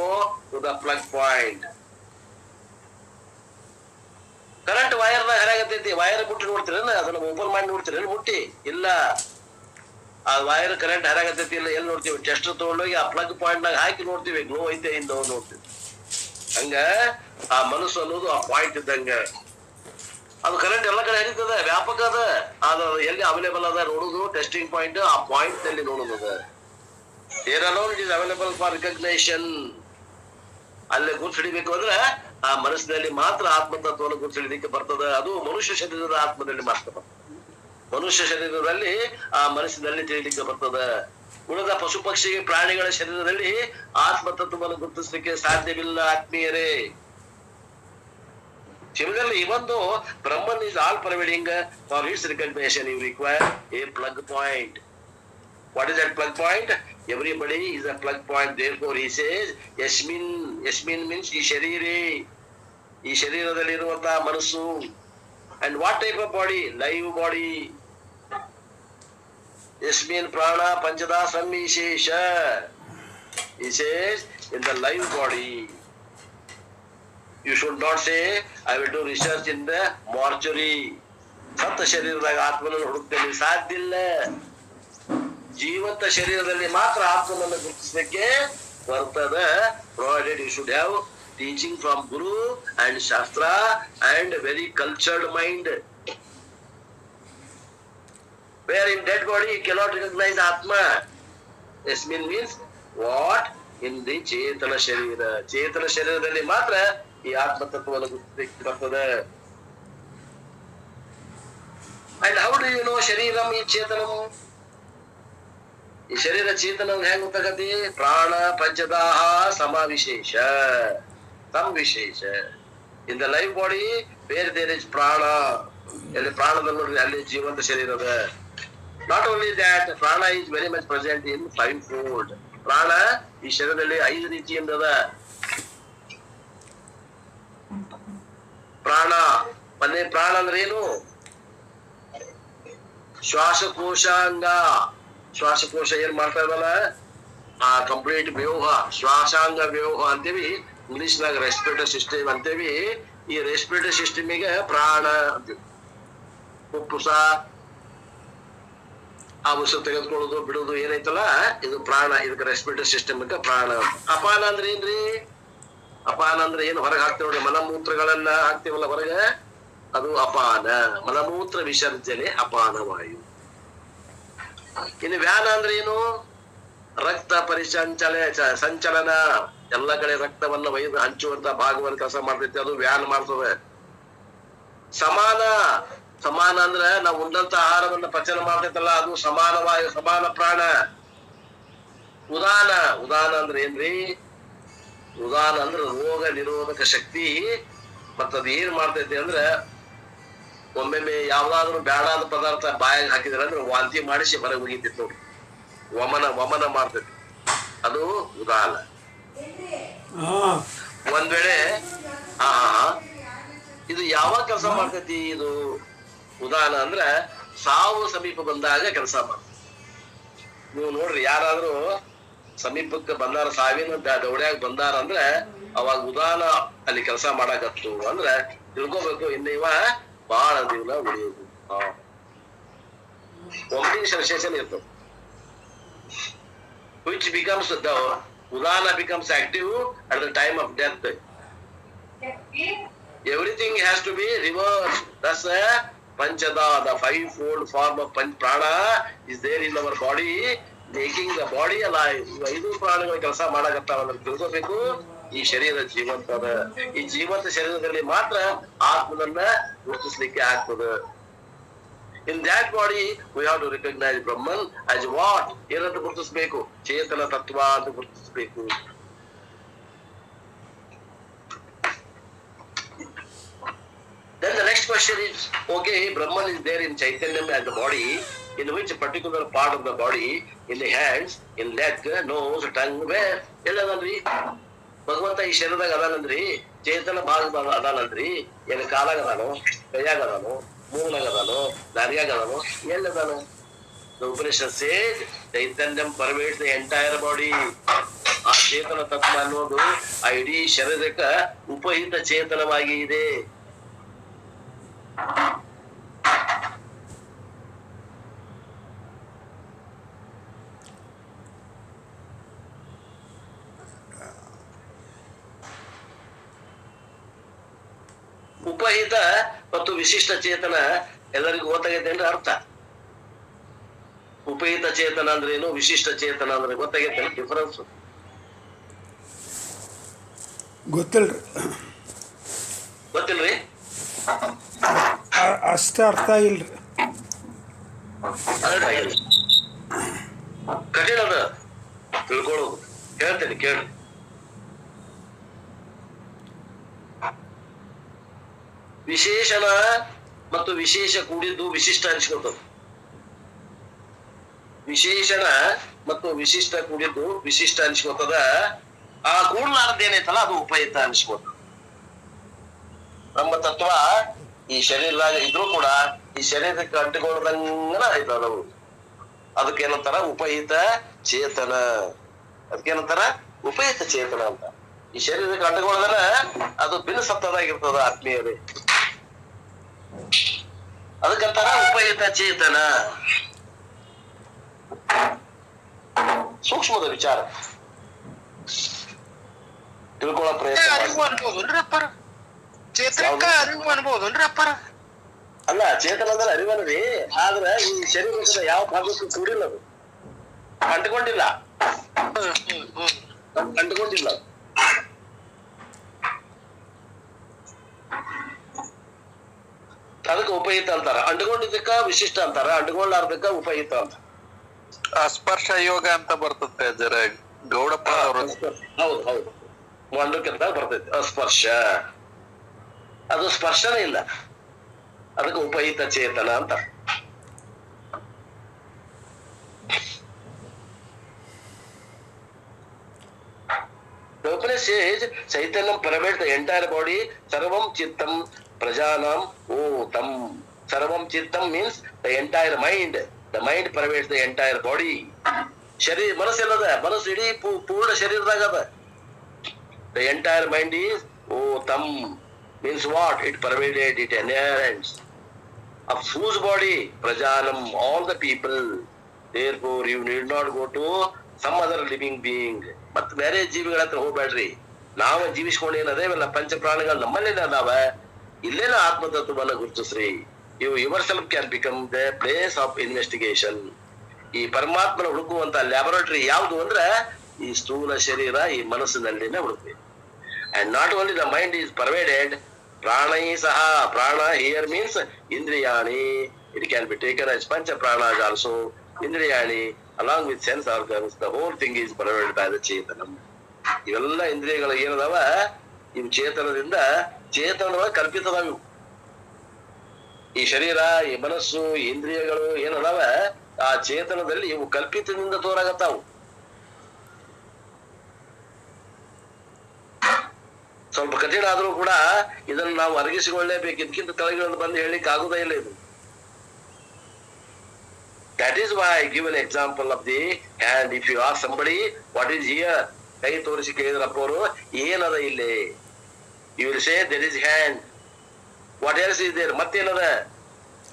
to the plug point. Current ವೈರ್ನ ಹರಾಗತೈತಿ. ವೈರ್ ಮುಟ್ಟಿ ನೋಡ್ತೀರೇನ? ಅದನ್ನ open ಮಾಡಿ ನೋಡ್ತೀರೇನು ಮುಟ್ಟಿ? ಇಲ್ಲ. ಆ wire current ಹರಾಗತೈತಿ ಇಲ್ಲ ಎಲ್ಲಿ ನೋಡ್ತೀವಿ? ಟೆಸ್ಟರ್ ತಗೊಂಡೋಗಿ ಆ ಪ್ಲಗ್ ಪಾಯಿಂಟ್ ನಾಗ ಹಾಕಿ ನೋಡ್ತೀವಿ, ಗ್ಲೋ ಐತೆ ಇಂದ ನೋಡ್ತೀವಿ. ಹಂಗ ಆ ಮನಸ್ಸು ಅನ್ನೋದು ಆ ಪಾಯಿಂಟ್ ಇದ್ದಂಗ. ಅದು ಕರೆಂಟ್ ಎಲ್ಲ ಕಡೆ ಹರಿತದ, ವ್ಯಾಪಕ ಅದ. ಆದ್ರೆ ಎಲ್ಲಿ ಅವೈಲೇಬಲ್ ಅದ ನೋಡುದು ಟೆಸ್ಟಿಂಗ್ ಪಾಯಿಂಟ್, ಆ ಪಾಯಿಂಟ್ ನಲ್ಲಿ ನೋಡುದು. There alone it is available for recognition. ಅಲ್ಲೇ ಗುರುತಿಡಿಬೇಕು ಅಂದ್ರೆ ಆ ಮನಸ್ಸಿನಲ್ಲಿ ಮಾತ್ರ ಆತ್ಮತತ್ವವನ್ನು ಗುರುತಿಡಿಲಿಕ್ಕೆ ಬರ್ತದ. ಅದು ಮನುಷ್ಯ ಶರೀರದ ಆತ್ಮದಲ್ಲಿ ಮಾತ್ರ. ಮನುಷ್ಯ ಶರೀರದಲ್ಲಿ ಆ ಮನಸ್ಸಿನಲ್ಲಿ ತಿಳಿಲಿಕ್ಕೆ ಬರ್ತದ. ಉಳಿದ ಪಶು ಪಕ್ಷಿ ಪ್ರಾಣಿಗಳ ಶರೀರದಲ್ಲಿ ಆತ್ಮತತ್ವವನ್ನು ಗುರುತಿಸಲಿಕ್ಕೆ ಸಾಧ್ಯವಿಲ್ಲ ಆತ್ಮೀಯರೇ. Similarly, even though Brahman is all pervading, for its recognition you require a plug point. What is that plug point? Everybody is a plug point. Therefore he says, Yasmin. Yasmin means ಈ ಶರೀರೇ. ಈ ಶರೀರದಲ್ಲಿರುವಂತಹ ಮನಸ್ಸು. And what type of body? Live body. Yasmin prana panchada samishesha. He says, in the live body. You should not say, I will do research in the mortuary. ಸತ್ತ ಶರೀರದಾಗ ಆತ್ಮನನ್ನು ಹುಡುಕ್ತೇನೆ, ಸಾಧ್ಯ ಇಲ್ಲ. ಜೀವಂತ ಶರೀರದಲ್ಲಿ ಮಾತ್ರ ಆತ್ಮನನ್ನು ಗುರುತಿಸಲಿಕ್ಕೆ ಬರ್ತದ. Provided you should have teaching from Guru and Shastra and a very cultured mind. Where in dead body you cannot recognize Atma. Yasmin means what? In the ಚೇತನ ಶರೀರ. ಚೇತನ ಶರೀರದಲ್ಲಿ ಮಾತ್ರ ಈ ಆತ್ಮತತ್ವವನ್ನು ಗುರುತಿಸಲಿಕ್ಕೆ ಬರ್ತದೆ. And how do you know ಶರೀರಂ ಈ ಚೇತನಂ? ಈ ಶರೀರ ಚೇತನ ಹೆಂಗ್ ಗೊತ್ತಾಗತಿ? ಪ್ರಾಣ ಪಂಚದಾಹ ಸಮಾವಿಶೇಷ ಸಂವಿಶೇಷ. In the life body where there is prana, ಎಲ್ಲಿ ಪ್ರಾಣದಲ್ಲಿ ನೋಡ್ರಿ ಅಲ್ಲಿ ಜೀವಂತ ಶರೀರ ಅದ. Not only that, prana is very much present in 5 fold. ಪ್ರಾಣ ಈ ಶರೀರದಲ್ಲಿ 5 ರೀತಿಯಿಂದ ಅದ. ಪ್ರಾಣ ಮನೆ ಪ್ರಾಣ ಅಂದ್ರೆ ಏನು? ಶ್ವಾಸಕೋಶಾಂಗ. ಶ್ವಾಸಕೋಶ ಏನ್ ಮಾಡ್ತಾ ಇದಲ್ಲ, ಆ ಕಂಪ್ಲೀಟ್ ವ್ಯೂಹ, ಶ್ವಾಸಾಂಗ ವ್ಯೂಹ ಅಂತೇವಿ ಇಂಗ್ಲಿಷ್ನಾಗ. ರೆಸ್ಪಿರೇಟರಿ ಸಿಸ್ಟಮ್ ಅಂತೇವಿ. ಈ ರೆಸ್ಪಿರೇಟರಿ ಸಿಸ್ಟಮಿಗೆ ಪ್ರಾಣ. ಫುಫುಸ ಆ ಉಸಿರು ತೆಗೆದುಕೊಳ್ಳೋದು ಬಿಡೋದು ಏನೈತಲ್ಲ, ಇದು ಪ್ರಾಣ. ಇದಕ್ಕೆ ರೆಸ್ಪಿರೇಟರಿ ಸಿಸ್ಟಮ್ ಪ್ರಾಣ. ಅಪಾನ ಅಂದ್ರೆ ಏನ್ರಿ? ಅಪಾನ ಅಂದ್ರೆ ಏನು? ಹೊರಗೆ ಹಾಕ್ತೇವೆ ನೋಡಿ, ಮಲಮೂತ್ರಗಳನ್ನ ಹಾಕ್ತೇವಲ್ಲ ಹೊರಗೆ, ಅದು ಅಪಾನ. ಮಲಮೂತ್ರ ವಿಸರ್ಜನೆ ಅಪಾನ ವಾಯು. ಇನ್ನು ವ್ಯಾನ ಅಂದ್ರೆ ಏನು? ರಕ್ತ ಸಂಚಲನ. ಎಲ್ಲ ಕಡೆ ರಕ್ತವನ್ನ ಒಯ್ದು ಹಂಚುವಂತ ಭಾಗವನ್ನು ಕೆಲಸ ಮಾಡ್ತೈತಿ, ಅದು ವ್ಯಾನ್ ಮಾಡ್ತದೆ. ಸಮಾನ. ಸಮಾನ ಅಂದ್ರೆ ನಾವು ಉಂಡಂತ ಆಹಾರವನ್ನ ಪಚನ ಮಾಡ್ತೈತಲ್ಲ, ಅದು ಸಮಾನ ವಾಯು, ಸಮಾನ ಪ್ರಾಣ. ಉದಾನ. ಉದಾನ ಅಂದ್ರೆ ಏನ್ರಿ? ಉದಾನ ಅಂದ್ರೆ ರೋಗ ನಿರೋಧಕ ಶಕ್ತಿ. ಮತ್ತದು ಏನ್ ಮಾಡ್ತೈತಿ ಅಂದ್ರೆ, ಒಮ್ಮೊಮ್ಮೆ ಯಾವ್ದಾದ್ರು ಬ್ಯಾಡಾದ ಪದಾರ್ಥ ಬಾಯಾಗ ಹಾಕಿದ್ರೆ ಅಂದ್ರೆ ವಾಂತಿ ಮಾಡಿಸಿ ಹೊರಗೆ ಹೋಗಿದ್ದಿತ್ತು ನೋಡಿ. ವಮನ ಮಾಡ್ತೈತಿ, ಅದು ಉದಾನ. ಒಂದ್ ವೇಳೆ ಇದು ಯಾವಾಗ ಕೆಲಸ ಮಾಡ್ತೈತಿ? ಇದು ಉದಾನ ಅಂದ್ರ ಸಾವು ಸಮೀಪ ಬಂದಾಗ ಕೆಲಸ ಮಾಡ್ತೈತಿ. ನೀವು ನೋಡ್ರಿ, ಯಾರಾದ್ರೂ ಸಮೀಪಕ್ಕೆ ಬಂದಾರ, ಸಾವಿನ ದೌಡ್ಯಾಗ ಬಂದಾರ ಅಂದ್ರೆ ಅವಾಗ ಉದಾನ ಅಲ್ಲಿ ಕೆಲಸ ಮಾಡಾಕತ್ತು ಅಂದ್ರೆ ತಿಳ್ಕೋಬೇಕು, ಇನ್ನು ಇವ ಬಹಳ ದಿನ ಉಳಿಯೋದು. ವಾಮಿಟಿಂಗ್ ಸೆನ್ಸೇಷನ್ ಇರ್ತದೆ, which becomes the udana becomes active at the time of death. Everything has to be reversed. Thus panchada, the 5-fold form of prana is there in our body, making the body alive. 5 ಪ್ರಾಣಗಳು ಕೆಲಸ ಮಾಡಕತ್ತಾವ ಅಂತ ತಿಳ್ಕೋಬೇಕು. ಈ ಶರೀರ ಜೀವಂತ ಅದ. ಈ ಜೀವಂತ ಶರೀರದಲ್ಲಿ ಮಾತ್ರ ಆತ್ಮನನ್ನ ಗುರುತಿಸ್ಲಿಕ್ಕೆ ಆಗ್ತದೆ. In that body we have to recognize Brahman as what? ಏನಂತ ಗುರುತಿಸ್ಬೇಕು? ಚೇತನ ತತ್ವ ಅಂತ ಗುರುತಿಸ್ಬೇಕು. Then the next question is, okay, Brahman is there in Chaitanyam as the body, in which particular part of the body? In the hands, in leg, nose, tongue, where? ಎಲ್ಲದನ್ರಿ? ಭಗವಂತ ಈ ಶರೀರದಾಗ ಅದಾನಂದ್ರಿ, ಚೇತನ ಭಾಗ ಅದಾನಂದ್ರಿ. ಏನು ಕಾಲಾಗ ಅದಾನು, ಕೈಯಾಗ ಅದಾನು, ಮೂಗ್ನಾಗ ಅದಾನು, ದಾರಿಯಾಗ ಅದಾನು, ಎಲ್ಲದಾನು? The Upanishad says Chaitanyam pervades the entire body. ಆ ಚೇತನ ತತ್ವ ಅನ್ನೋದು ಆ ಇಡೀ ಶರೀರಕ್ಕೆ ಉಪಹಿತ ಚೇತನವಾಗಿ ಇದೆ. ಉಪಹಿತ ಮತ್ತು ವಿಶಿಷ್ಟ ಚೇತನ ಎಲ್ಲರಿಗೂ ಗೊತ್ತಾಗೈತೆ ಅಂದ್ರೆ ಅರ್ಥ. ಉಪಹಿತ ಚೇತನ ಅಂದ್ರೆ ಏನು, ವಿಶಿಷ್ಟ ಚೇತನ ಅಂದ್ರೆ ಗೊತ್ತಾಗೈತೆ ಡಿಫರೆನ್ಸ್?
ಗೊತ್ತಿಲ್ರಿ.
ಗೊತ್ತಿಲ್ರಿ?
ಅಷ್ಟ ಅರ್ಥ ಇಲ್ರಿ.
ಕಠಿಣ ಅದ ತಿಳ್ಕೊಳ್ಳೋದು. ಹೇಳ್ತೇನೆ ಕೇಳಿ. ವಿಶೇಷಣ ಮತ್ತು ವಿಶೇಷ ಕೂಡಿದ್ದು ವಿಶಿಷ್ಟ ಅನಿಸ್ಕೊತದ. ವಿಶೇಷಣ ಮತ್ತು ವಿಶಿಷ್ಟ ಕೂಡಿದ್ದು ವಿಶಿಷ್ಟ ಅನಿಸ್ಕೊತದ. ಆ ಕೂಡ್ಲಾರ್ದೇನೈತಲ್ಲ ಅದು ಉಪಯುಕ್ತ ಅನಿಸ್ಕೊತದ. ನಮ್ಮ ತತ್ವ ಈ ಶರೀರದಾಗ ಇದ್ರೂ ಕೂಡ ಈ ಶರೀರಕ್ಕೆ ಅಂಟಿಕೊಳ್ಳದಂಗನ ಆಯ್ತದ. ಅದಕ್ಕೇನಂತಾರ? ಉಪಹಿತ ಚೇತನ. ಅದಕ್ಕೇನಂತಾರ? ಉಪಹಿತ ಚೇತನ ಅಂತ. ಈ ಶರೀರಕ್ಕೆ ಅಂಟಿಕೊಳ್ಳದನ ಅದು ಭಿನ್ನ ಸತ್ತದಾಗಿರ್ತದ ಆತ್ಮೀಯರೇ. ಅದಕ್ಕಂತಾರ ಉಪಹಿತ ಚೇತನ. ಸೂಕ್ಷ್ಮದ ವಿಚಾರ ತಿಳ್ಕೊಳ್ಳೋ ಪ್ರಯತ್ನ ಅಲ್ಲ. ಚೇತನ ಅಂದ್ರೆ ಅರಿವನ್ರಿ, ಆದ್ರೆ ಈ ಶರೀರದ ಯಾವ ಭಾಗಕ್ಕೂ ಕೂಡಿಲ್ಲ, ಅದು ಅಂಟ್ಕೊಂಡಿಲ್ಲ. ಅಂಟ್ಕೊಂಡಿಲ್ಲ. ಅದಕ್ಕೆ ಉಪಯುಕ್ತ ಅಂತಾರ. ಅಂಟ್ಕೊಂಡಿದ್ದಕ್ಕ ವಿಶಿಷ್ಟ ಅಂತಾರ, ಅಂಟ್ಕೊಳ್ಳಾರ್ದಕ್ಕ ಉಪಯುಕ್ತ ಅಂತ.
ಸ್ಪರ್ಶ ಯೋಗ ಅಂತ ಬರ್ತದೆ ಜರ ಗೌಡಪ್ಪ ಅವರು.
ಹೌದು ಹೌದು, ಮಂಡಕ್ಕಿಂತ ಬರ್ತೈತಿ ಅಸ್ಪರ್ಶ. ಅದು ಸ್ಪರ್ಶನೇ ಇಲ್ಲ, ಅದಕ್ಕೆ ಉಪಯುಕ್ತ ಚೇತನ ಅಂತ. The Upanishad says Chaitanyam pervades the entire body. Sarvam Chittam Prajanam Otam. Sarvam Chittam means the entire mind. The mind pervades the entire body. ಶರೀರ ಮನಸ್ಸು ಎಲ್ಲದ, ಮನಸ್ಸು ಇಡೀ ಪೂರ್ಣ ಶರೀರದಾಗ ಅದ. The entire mind is Otam means what? It pervaded, it enhance. Of whose body? Prajanam, all the people. Therefore you need not go to some other living being. ಮತ್ ಬೇರೆ ಜೀವಿಗಳ ಹತ್ರ ಹೋಗ್ಬೇಡ್ರಿ. ನಾವ ಜೀವಿಸ್ಕೊಂಡು ಅದೇವಲ್ಲ ಪಂಚ ಪ್ರಾಣಿಗಳು ನಮ್ಮಲ್ಲೇನ ಅದಾವ, ಇಲ್ಲೇನ ಆತ್ಮತತ್ವವನ್ನ ಗುರುತಿಸ್ರಿ. You yourself can become the place of investigation. ಈ ಪರಮಾತ್ಮನ ಹುಡುಕುವಂತ ಲ್ಯಾಬೊರೇಟರಿ ಯಾವುದು ಅಂದ್ರ ಈ ಸ್ಥೂಲ ಶರೀರ, ಈ ಮನಸ್ಸಿನಲ್ಲಿನ ಹುಡುಕ್ಬೇಕು. And not only the mind is pervaded, ಪ್ರಾಣೈ ಸಹ. ಪ್ರಾಣ ಹಿಯರ್ ಮೀನ್ಸ್ ಇಂದ್ರಿಯಾಣಿ. It can be taken as ಪಂಚ ಪ್ರಾಣಾಸ್ ಆಲ್ಸೋ. ಇಂದ್ರಿಯಾಣಿ along with sense organs, the whole thing is pervaded by the Chetanam. ಇವೆಲ್ಲ ಇಂದ್ರಿಯಗಳು ಏನದಾವ, ಇವು ಚೇತನದಿಂದ, ಚೇತನದೊಳಗೆ ಕಲ್ಪಿತದಾವ ಇವು. ಈ ಶರೀರ, ಈ ಮನಸ್ಸು, ಈ ಇಂದ್ರಿಯಗಳು ಏನದಾವ ಆ ಚೇತನದಲ್ಲಿ ಇವು ಕಲ್ಪಿತದಿಂದ ತೋರಾಗತ್ತಾವು. ಸ್ವಲ್ಪ ಕಠಿಣ ಆದ್ರೂ ಕೂಡ ಇದನ್ನು ನಾವು ಅರಗಿಸಿಕೊಳ್ಳೇಬೇಕು. ಇದಕ್ಕಿಂತ ಕೆಳಗೆ ಬಂದು ಹೇಳಿಕ್ ಆಗುದೇ ಇಲ್ಲ ಇದು. That is why I give an example of the hand. If you ask somebody what is here, ಕೈ ತೋರಿಸಿ ಕೇಳಿದ್ರಪ್ಪ ಅವರು ಏನದ ಇಲ್ಲಿ, you will say there is hand. What else is there? ಮತ್ತೇನದ?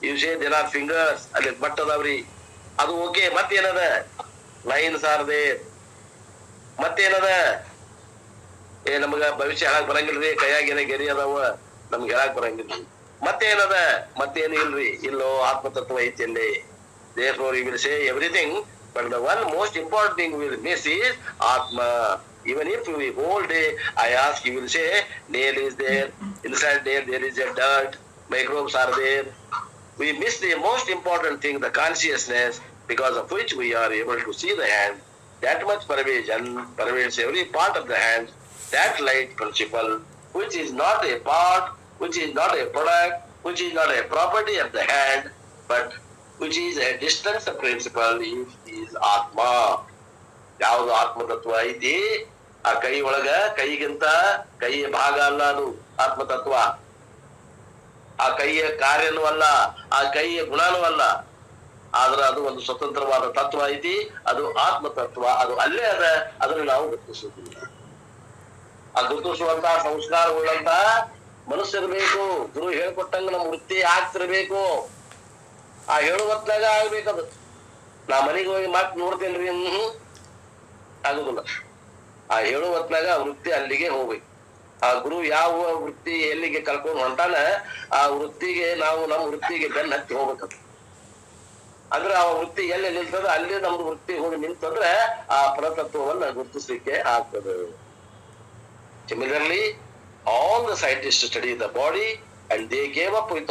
You say there are fingers. ಅಲ್ಲಿ ಬಟ್ ಅದಾವ್ರಿ, ಅದು ಓಕೆ. ಮತ್ತೇನದ? Lines are there. ಮತ್ತೇನದ? ನಮಗ ಭವಿಷ್ಯ ಹೇಳಕ್ ಬರಂಗಿಲ್ರಿ, ಕೈಯಾಗೇನ ಗೆರಿ ಅದಾವ, ನಮ್ಗೆ ಹೇಳಕ್ ಬರಂಗಿಲ್ರಿ. ಮತ್ತೇನದ? ಮತ್ತೇನು ಇಲ್ರಿ. ಇಲ್ಲೋ ಆತ್ಮತತ್ವ ಐತಿ ಅಲ್ಲಿ. Therefore you will say everything, but the one most important thing we will miss is Atma. Even if we whole day I ask, you will say nail is there, inside there is a dirt, microbes are there. We miss the most important thing, the consciousness, because of which we are able to see the hand. That much pervasion pervades every part of the hand. That light principle, which is not a part, which is not a product, which is not a property of the hand, but which is a distance principle, is Atma. ಯಾವುದು ಆತ್ಮತತ್ವ ಐತಿ ಆ ಕೈ ಒಳಗ, ಕೈಗಿಂತ ಕೈಯ ಭಾಗ ಅಲ್ಲ ಅದು ಆತ್ಮತತ್ವ. ಆ ಕೈಯ ಕಾರ್ಯನೂ ಅಲ್ಲ, ಆ ಕೈಯ ಗುಣನೂ ಅಲ್ಲ. ಆದ್ರ ಅದು ಒಂದು ಸ್ವತಂತ್ರವಾದ ತತ್ವ ಐತಿ, ಅದು ಆತ್ಮತತ್ವ. ಅದು ಅಲ್ಲೇ ಅದ, ಅದನ್ನು ನಾವು ಗುರುತಿಸುವುದಿಲ್ಲ. ಆ ಗುರುತಿಸುವಂತ ಸಂಸ್ಕಾರವುಳ್ಳಂತ ಮನಸ್ಸಿರ್ಬೇಕು. ಗುರು ಹೇಳ್ಕೊಟ್ಟಂಗ ನಮ್ಮ ವೃತ್ತಿ ಆಗ್ತಿರ್ಬೇಕು. ಆ ಹೇಳುವತ್ನಾಗ ಆಗ್ಬೇಕದು. ನಾ ಮನೆಗೆ ಹೋಗಿ ಮಾತು ನೋಡ್ತೇನ್ರಿ ಆಗುದಿಲ್ಲ. ಆ ಹೇಳುವತ್ನಾಗ ವೃತ್ತಿ ಅಲ್ಲಿಗೆ ಹೋಗ್ಬೇಕು. ಆ ಗುರು ಯಾವ ವೃತ್ತಿ ಎಲ್ಲಿಗೆ ಕರ್ಕೊಂಡು ಹೊಂಟಾನ, ಆ ವೃತ್ತಿಗೆ ನಾವು ನಮ್ಮ ವೃತ್ತಿಗೆ ಬೆನ್ನ ಹತ್ತಿ ಹೋಗ್ಬೇಕದು. ಅಂದ್ರೆ ಆ ವೃತ್ತಿ ಎಲ್ಲಿ ನಿಲ್ತದ ಅಲ್ಲಿ ನಮ್ದು ವೃತ್ತಿ ಹೋಗಿ ನಿಲ್ತಂದ್ರೆ ಆ ಪರತತ್ವವನ್ನ ಗುರುತಿಸ್ಲಿಕ್ಕೆ ಆಗ್ತದೆ. Similarly, all the scientists study the body and they came up with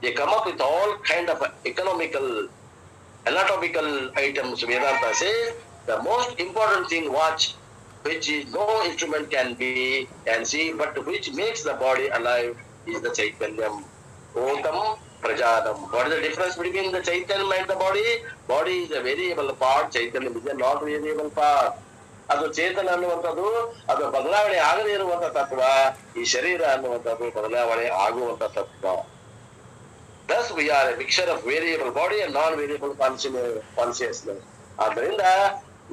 they come up with all kind of economical, anatomical items. Vedanta says the most important thing, watch, which is no instrument can see, but which makes the body alive, is the Chaitanyam. Otam Prajanam. What is the difference between the Chaitanyam and the body? Body is a variable part, Chaitanyam is a not variable part. ಅದು ಚೇತನ ಅನ್ನುವಂಥದ್ದು ಅದು ಬದಲಾವಣೆ ಆಗದೇ ಇರುವಂತ ತತ್ವ. ಈ ಶರೀರ ಅನ್ನುವಂಥದ್ದು ಬದಲಾವಣೆ ಆಗುವಂತ ತತ್ವ. Thus we are a mixture of variable body and non-variable consciousness. ಆದ್ದರಿಂದ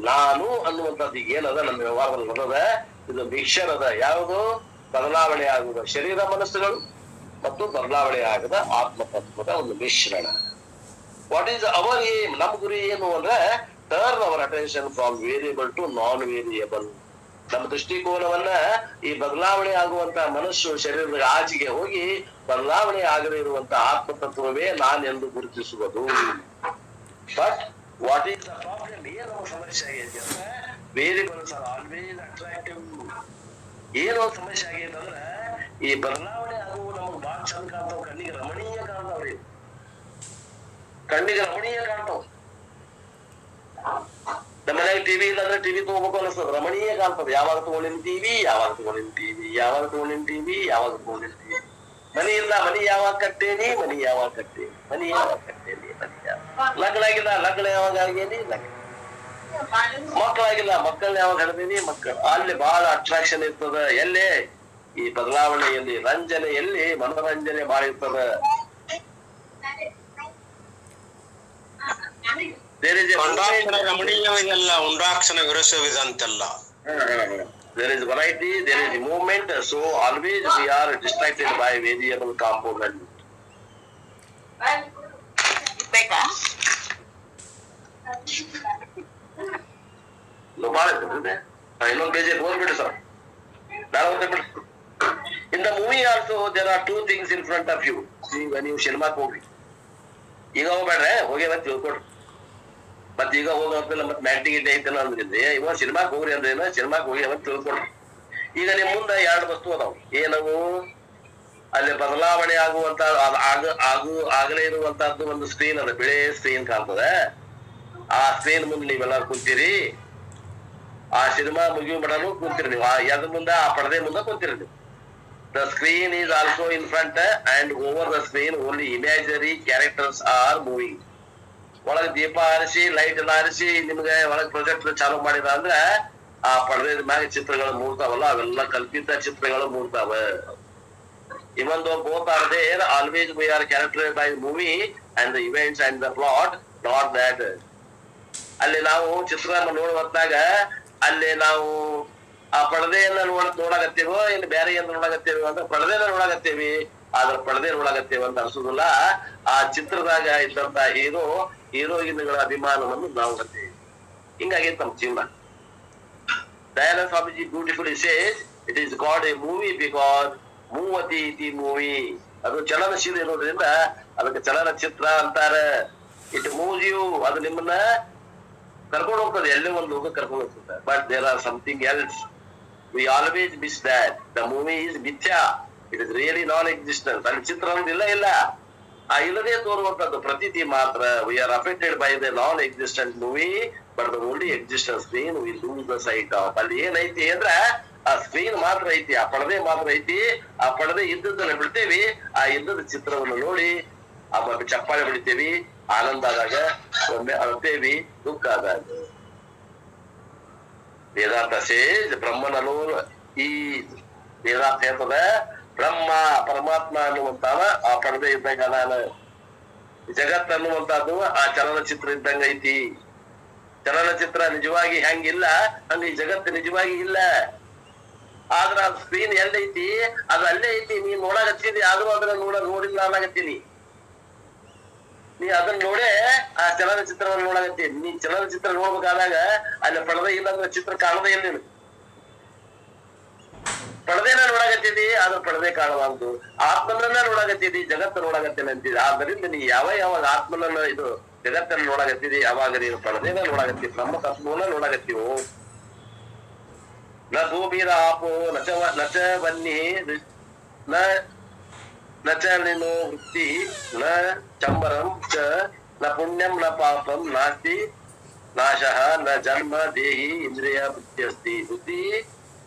ನಾನು ಅನ್ನುವಂಥದ್ದು ಏನದ ನಮ್ಮ ವ್ಯವಹಾರದಲ್ಲಿ ಬರೋದ, ಇದು ಮಿಕ್ಸರ್ ಅದ. ಯಾವುದು? ಬದಲಾವಣೆ ಆಗುವ ಶರೀರ ಮನಸ್ಸುಗಳು ಮತ್ತು ಬದಲಾವಣೆ ಆಗದ ಆತ್ಮತತ್ವದ ಒಂದು ಮಿಶ್ರಣ. What is our aim? ನಮ್ಮ ಗುರಿ ಏನು ಅಂದ್ರೆ turn our attention from variable to non variable. ನಮ್ಮ ದೃಷ್ಟಿಕೋನವನ್ನ ಈ ಬದಲಾವಣೆ ಆಗುವಂತ ಮನಸ್ಸು ಶರೀರದ ಆಚೆಗೆ ಹೋಗಿ ಬದಲಾವಣೆ ಆಗದೇ ಇರುವಂತ ಆತ್ಮತತ್ವವೇ ನಾನೆಂದು ಗುರುತಿಸುವುದು. But what is the problem? ಏನು ಸಮಸ್ಯೆ ಆಗಿದೆ ಅಂದ್ರೆ ವೇರಿಯಬಲ್ಸ್ ಆರ್ ಆಲ್ವೇಸ್ ಅಟ್ರಾಕ್ಟಿವ್. ಏನೋ ಸಮಸ್ಯೆ ಆಗೈತೆ ಅಂದ್ರ ಈ ಬದಲಾವಣೆ ಆಗುವ ನಮ್ಗೆ ಬಾಳ ಚಂದ ಕಾಣ್ತಾವ, ಕಣ್ಣಿಗೆ ರಮಣೀಯ ಕಾಣ್ತಾವ್ರಿ, ಕಣ್ಣಿಗೆ ರಮಣೀಯ ಕಾಣ್ತಾವ. ನಮ್ಮ ಮನ್ಯಾಗ ಟಿವಿ ಇಲ್ಲ ಅಂದ್ರೆ ಟಿವಿ ತಗೋಬೇಕು ಅನಿಸ್ತದ, ರಮಣೀಯ ಕಾಣ್ತದ. ಯಾವಾಗ ತಗೊಂಡಿನ ಟಿವಿ, ಯಾವಾಗ ತಗೊಂಡಿನ ಟಿವಿ, ಯಾವಾಗ ತಗೊಂಡಿನ ಟಿವಿ, ಯಾವಾಗ ತಗೊಂಡಿನ ಟಿವಿ. ಮನಿ ಇಲ್ಲ, ಮನಿ ಯಾವಾಗ ಕಟ್ಟೇನಿ, ಮನಿ ಯಾವಾಗ ಕಟ್ಟೇನಿ, ಮನಿ ಯಾವಾಗ ಕಟ್ಟೇನಿ, ಮನಿ ಯಾವಾಗ ಲಗ್ನ ಆಗಿಲ್ಲ, ಲಗ್ನ ಯಾವಾಗ ಆಗೇನಿ, ಲಗ್ನ ಮಕ್ಕಳಾಗಿಲ್ಲ, ಮಕ್ಕಳನ್ನ ಯಾವಾಗ ಹಡ್ದೀನಿ, ಮಕ್ಕಳು. ಅಲ್ಲಿ ಬಹಳ ಅಟ್ರಾಕ್ಷನ್ ಇರ್ತದ. ಎಲ್ಲೇ ಈ ಬದಲಾವಣೆಯಲ್ಲಿ, ರಂಜನೆಯಲ್ಲಿ ಮನೋರಂಜನೆ ಬಹಳ ಇರ್ತದ.
ರಮಣೀಯವಿದೆಲ್ಲ, ಉಂಡಾಕ್ಷಣ ವಿರಸವಿದಂತೆಲ್ಲ.
There is variety, there is movement, so always we are distracted by variable component. ಇನ್ನೊಂದು ಪೇಜ್ ಓದ್ಬಿಡಿ ಸರ್, ನಾನು ಓದ್ಬಿಡಿ. In the movie also there are two things in front of you. See, when you ಸಿನಿಮಾಕ್ ಹೋಗ್ರಿ, ಈಗ ಹೋಗ್ಬೇಡ್ರೆ, ಹೋಗಿ ಮತ್ತೆ ತಿಳ್ಕೊಡ್ರಿ. ಮತ್ ಈಗ ಹೋಗೋದಿಲ್ಲ, ಮತ್ ಮ್ಯಾಟಿ ಗಿಟ್ಟಿ ಐತಲ್ಲ ಅಂದ್ರೆ ಇವಾಗ ಸಿನಿಮಾಕ್ ಹೋಗ್ರಿ ಅಂದ್ರೆ ಸಿನಿಮಾಕ್ ಹೋಗಿ ಅವತ್ತು ತಿಳ್ಕೊಡ್ರಿ. ಈಗ ನಿಮ್ ಮುಂದೆ 2 ವಸ್ತು ಅದಾವ. ಏನವು? ಅಲ್ಲಿ ಬದಲಾವಣೆ ಆಗುವಂತ ಆಗಲೇ ಇರುವಂತಹದ್ದು ಒಂದು ಸ್ಕ್ರೀನ್ ಅದ, ಬಿಳೆ ಸ್ಕ್ರೀನ್ ಕಾಣ್ತದೆ. ಆ ಸ್ಕ್ರೀನ್ ಮುಂದೆ ನೀವೆಲ್ಲ ಕುಂತೀರಿ. ಆ ಸಿನಿಮಾ ಮುಗಿಯೋ ಮಟನು ಕುಂತೀರಿ ನೀವು. ಅದ್ರ ಮುಂದೆ, ಆ ಪರದೆ ಮುಂದೆ ಕುಂತೀರಿ ನೀವು. The screen is also in front and over the screen only imaginary characters are moving. ಒಳಗ್ ದೀಪ ಹಾರಿಸಿ, ಲೈಟ್ ಎಲ್ಲ ಹಾರಿಸಿ, ನಿಮ್ಗೆ ಒಳಗ್ ಪ್ರೊಜೆಕ್ಟರ್ ಚಾಲು ಮಾಡಿದ ಅಂದ್ರ ಆ ಪರದೆ ಮ್ಯಾಗ ಚಿತ್ರಗಳು ಮೂಡ್ತಾವಲ್ಲ, ಅವೆಲ್ಲ ಕಲ್ಪಿತ ಚಿತ್ರಗಳು ಮೂಡ್ತಾವ. Even though both are there, always we are characterized by the movie and the events and the plot, not that. ಅಲ್ಲಿ ನಾವು ಚಿತ್ರವನ್ನು ನೋಡುವಂತಾಗ ಅಲ್ಲಿ ನಾವು ಆ ಪರದೆಯನ್ನ ನೋಡಾಕತ್ತೇವೋ ಇನ್ನು ಬೇರೆ ಏನ್ ನೋಡಾಕತ್ತೇವಿ ಅಂದ್ರೆ ಪರದೆನ ನೋಡಾಕತ್ತೇವಿ, ಆದ್ರ ಪರದೆ ನೋಡಾಕತ್ತೇವ ಅಂತ ಅನ್ಸುದಿಲ್ಲ. ಆ ಚಿತ್ರದಾಗ ಇದ್ದಂತ ಹೀರೋಯಿನ್ಗಳ ಅಭಿಮಾನವನ್ನು ನಾವು ಕತ್ತೇವಿ. ಹಿಂಗಾಗೈತೆ ನಮ್ಮ ಜೀವನ. Dayananda Swamiji beautifully says, it is called a movie because ಮೂವತಿ ಇತಿ ಮೂವಿ. ಅದು ಚಲನಶೀಲ ಇರೋದ್ರಿಂದ ಅದಕ್ಕೆ ಚಲನಚಿತ್ರ ಅಂತಾರೆ. ಇಟ್ ಮೂವ್ಸ್ ಯು, ಅದು ನಿಮ್ಮನ್ನ ಕರ್ಕೊಂಡು ಹೋಗ್ತದೆ, ಎಲ್ಲೇ ಒಂದು ಹೋಗಿ ಕರ್ಕೊಂಡು ಹೋಗ್ತದೆ. But there are something else. We always miss that. The movie is ಮಿಥ್ಯಾ, it is really non existence. ಅಲ್ಲಿ ಚಿತ್ರ ಇಲ್ಲ. ಆ ಇಲ್ಲದೆ ತೋರುವಂತದ್ದು ಪ್ರತೀತಿ ಮಾತ್ರ. We are affected by the non existent movie, but the only existence screen we lose the sight of. ಅಲ್ಲಿ ಏನೈತಿ ಅಂದ್ರ ಆ ಸ್ಕ್ರೀನ್ ಮಾತ್ರ ಐತಿ, ಆ ಪರದೆ ಮಾತ್ರ ಐತಿ. ಆ ಪರದೆ ಇದ್ದದನ್ನ ಬಿಡ್ತೇವಿ, ಆ ಇದ್ದದ ಚಿತ್ರವನ್ನು ನೋಡಿ ಆಮೇಲೆ ಚಪ್ಪಾಳೆ ಬಿಡ್ತೇವಿ. ಆನಂದ ಆದಾಗ ಒಮ್ಮೆ ಅಳ್ತೇವಿ, ದುಃಖ ಆದಾಗ. ವೇದಾಂತ ಸೇಜ್ ಬ್ರಹ್ಮನನು, ಈ ವೇದಾಂತ ಹೇಳ್ತದ ಬ್ರಹ್ಮ ಪರಮಾತ್ಮ ಅನ್ನುವಂತಾವ ಆ ಪರದೆ ಇದ್ದಂಗ ನಾನು. ಜಗತ್ ಅನ್ನುವಂತದ್ದು ಆ ಚಲನಚಿತ್ರ ಇದ್ದಂಗ ಐತಿ. ಚಲನಚಿತ್ರ ನಿಜವಾಗಿ ಹೆಂಗಿಲ್ಲ ಹಂಗ ಈ ಜಗತ್ತು ನಿಜವಾಗಿ ಇಲ್ಲ. ಆದ್ರ ಆ ಸ್ಕ್ರೀನ್ ಎಲ್ಲೈತಿ, ಅದು ಅಲ್ಲೇ ಐತಿ. ನೀನ್ ನೋಡಾಕತ್ತೀನಿ, ಆದ್ರೂ ಅದನ್ನ ನೋಡಿಲ್ಲ ಅನ್ನಕತ್ತೀನಿ. ನೀ ಅದನ್ನ ನೋಡೇ ಆ ಚಲನಚಿತ್ರವನ್ನು ನೋಡಾಕತ್ತೀನಿ. ನೀ ಚಲನಚಿತ್ರ ನೋಡ್ಬೇಕಾದಾಗ ಅಲ್ಲಿ ಪರದೆ ಇಲ್ಲ ಅಂದ್ರೆ ಚಿತ್ರ ಕಾಣದೇ ಇಲ್ಲ. ನೀನು ಪರದೆನ ನೋಡಾಕತ್ತಿದಿ, ಆದ್ರ ಪರದೆ ಕಾಣಬಾರ್ದು. ಆತ್ಮನನ್ನ ನೋಡಾಕತ್ತಿದಿ, ಜಗತ್ತು ನೋಡಾಕತ್ತೇನೆ ಅಂತಿದಿ. ಆದ್ದರಿಂದ ನೀ ಯಾವಾಗ ಆತ್ಮನನ್ನ ಇದು ಜಗತ್ತನ್ನ ನೋಡಾಕತ್ತಿದಿ, ಅವಾಗ ನೀನು ಪರದೆನ ನೋಡಾಕತ್ತಿ, ನಮ್ಮ ತತ್ವನ ನೋಡಾಕತ್ತೀವೋ. ನ ಭೂಮಿರ ಆಪೋ ನಚ ಬನ್ನಿ ನಚ ನಿನೋ ವೃತ್ತಿ ನ ಚಂಬರಂ ಚ ನ ಪುಣ್ಯಂ ನ ಪಾಪಂ ನಾಸ್ತಿ ನಾಶಃ ನ ಜನ್ಮ ದೇಹಿ ಇಂದ್ರಿಯ ಬುದ್ಧಿ ಅಸ್ತಿ. ಬುದ್ಧಿ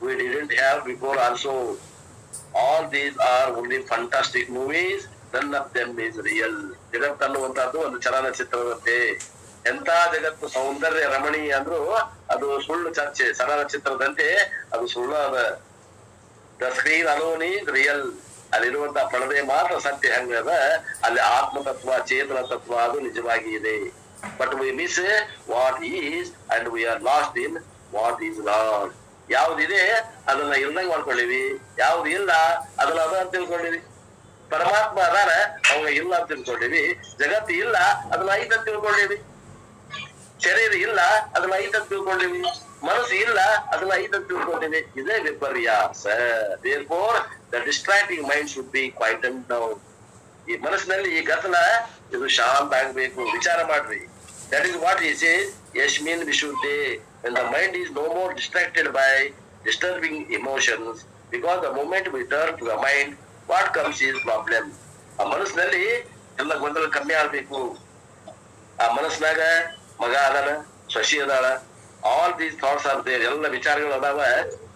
we didn't have before also. All these are only fantastic movies, none of them is real. ಜಗತ್ತು ಅನ್ನುವಂತಹದ್ದು ಒಂದು ಚಲನಚಿತ್ರದಂತೆ. ಎಂತ ಜಗತ್ತು ಸೌಂದರ್ಯ ರಮಣೀಯ ಅಂದ್ರು ಅದು ಸುಳ್ಳು ಚರ್ಚೆ. ಚಲನಚಿತ್ರದಂತೆ ಅದು ಸುಳ್ಳು ಅದ. The screen alone is real. ಅಲ್ಲಿರುವಂತಹ ಪರದೆ ಮಾತ್ರ ಸತ್ಯ. ಹಂಗದ ಅಲ್ಲಿ ಆತ್ಮತತ್ವ, ಚೇತನ ತತ್ವ ಅದು ನಿಜವಾಗಿ ಇದೆ. But we miss what is and we are lost in what is not. ಯಾವ್ದಿದೆ ಅದನ್ನ ಇಲ್ದಂಗ್ ಮಾಡ್ಕೊಳ್ಳಿವಿ, ಯಾವ್ದು ಇಲ್ಲ ಅದನ್ನ ಅದ ಅಂತ ತಿಳ್ಕೊಂಡಿವಿ. ಪರಮಾತ್ಮ ಅದಾನ, ಅವಾಗ ಇಲ್ಲ ಅಂತ ತಿಳ್ಕೊಂಡಿವಿ. ಜಗತ್ತು ಇಲ್ಲ, ಅದನ್ನ ಐತ ಅಂತ ತಿಳ್ಕೊಂಡಿವಿ. ಶರೀರ ಇಲ್ಲ, ಅದನ್ನ ಐತ ಅಂತ ತಿಳ್ಕೊಂಡಿವಿ. ಮನಸ್ಸು ಇಲ್ಲ, ಅದನ್ನ ಐತ ಅಂತ ತಿಳ್ಕೊಂಡಿವಿ. ಇದೇ ವಿಪರ್ಯಾಸ. therefore the distracting mind should be quietened down. ಈ ಮನಸ್ಸಿನಲ್ಲಿ ಈ ಗದ್ದಲ ಇದು ಶಾಂತ ಆಗ್ಬೇಕು. ವಿಚಾರ ಮಾಡ್ರಿ. That is what he says, Yashmin Vishuddhe. When the mind is no more distracted by disturbing emotions, because the moment we turn to the mind, what comes is problem. ಆ ಮನಸ್ಸಿನಲ್ಲಿ ಎಲ್ಲ ಗೊಂದಲ ಕಮ್ಮಿ ಆಗ್ಬೇಕು. ಆ ಮನಸ್ಸಿನಾಗ ಮಗ ಅದಾನ, ಶಶಿ ಅದಾಳ, all these thoughts are there, ಎಲ್ಲ ವಿಚಾರಗಳು ಅದಾವ.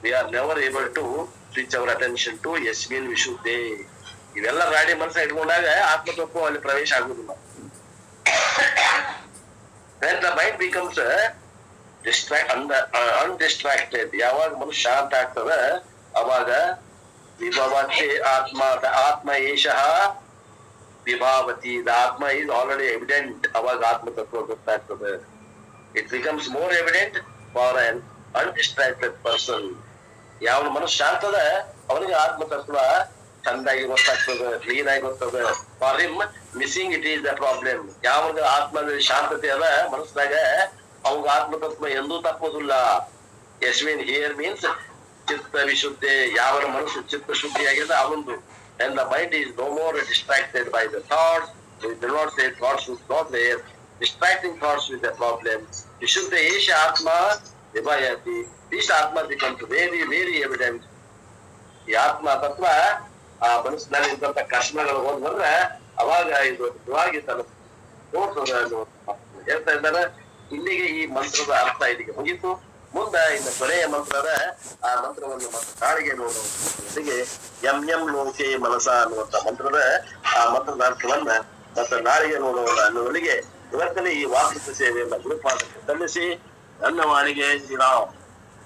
We are never able to switch our attention to ಯಸ್ಮಿನ್ ವಿಶುದ್ಧೆ. ಇವೆಲ್ಲ ಗಾಡಿ ಮನಸ್ಸ ಇಟ್ಕೊಂಡಾಗ ಆತ್ಮತತ್ವ ಅಲ್ಲಿ ಪ್ರವೇಶ ಆಗುದಿಲ್ಲ. When the mind becomes undistracted, ಯಾವಾಗ ಮನಸ್ಸು ಶಾಂತ ಆಗ್ತದ ಅವಾಗ ವಿಭವತೆ ಆತ್ಮ, ದ ಆತ್ಮ ಏಷಃ ವಿಭಾವತಿ, ದ ಆತ್ಮ is already evident. ಅವಾಗ ಆತ್ಮ ತತ್ವ ಗೊತ್ತಾಗ್ತದೆ. It becomes more evident for an undistracted person. ಯಾವ ಮನಸ್ಸು ಶಾಂತದ ಅವನಿಗೆ ಆತ್ಮ ತತ್ವ ಚಂದಾಗಿ ಗೊತ್ತಾಗ್ತದೆ, ಕ್ಲೀನ್ ಆಗಿ ಗೊತ್ತದ. For him missing it is the problem. ಯಾವಾಗ ಆತ್ಮದಲ್ಲಿ ಶಾಂತತೆ ಅದ ಮನಸ್ಸಿನಾಗ ಅವಾಗ ಆತ್ಮತತ್ವ ಎಂದೂ ತಪ್ಪೋದಿಲ್ಲ. ಯಸ್ಮಿನ್ ಹಿಯರ್ ಮೀನ್ಸ್ ಚಿತ್ತ ವಿಶುದ್ಧಿ. ಯಾವ ಮನಸ್ಸು ಚಿತ್ತ ಶುದ್ಧಿಯಾಗಿದೆ ಅವನು. And the mind is no more distracted by the thoughts. We do not say thoughts is not there. Distracting thoughts with the problem. Vishuddha Esha Atma Vibhayati. This Atma becomes very, very evident. ಈ ಆತ್ಮ ತತ್ವ ಆ ಮನಸ್ಸಿನಲ್ಲಿ ಇದ್ದಂತ ಕರ್ಮಗಳು ಹೋದ್ ಬಂದ್ರೆ ಅವಾಗ ಇದು ನಿಜವಾಗಿ ತೋರ್ಸೋದ ಹೇಳ್ತಾ ಇದ್ದಾರೆ. ಇಲ್ಲಿಗೆ ಈ ಮಂತ್ರದ ಅರ್ಥ ಇಲ್ಲಿಗೆ ಮುಗಿತು. ಮುಂದ ಇನ್ನು ಕೊನೆಯ ಮಂತ್ರದ ಆ ಮಂತ್ರವನ್ನು ಮತ್ತೆ ನಾಳೆಗೆ ನೋಡುವ ಜೊತೆಗೆ ಎಂ ಲೋಕೆ ಮನಸ ಅನ್ನುವಂತ ಮಂತ್ರದ ಆ ಮಂತ್ರದ ಅರ್ಥವನ್ನ ಮತ್ತೆ ನಾಳೆಗೆ ನೋಡುವ ಅನ್ನುವಲ್ಲಿಗೆ ಇವತ್ತನೇ ಈ ವಾಸ್ತುತ್ವ ಸೇವೆಯನ್ನ ಗುರುಪಾದಕ್ಕೆ ಸಲ್ಲಿಸಿ ನನ್ನ ವಾಣಿಗೆ ಶ್ರೀರಾಮ್.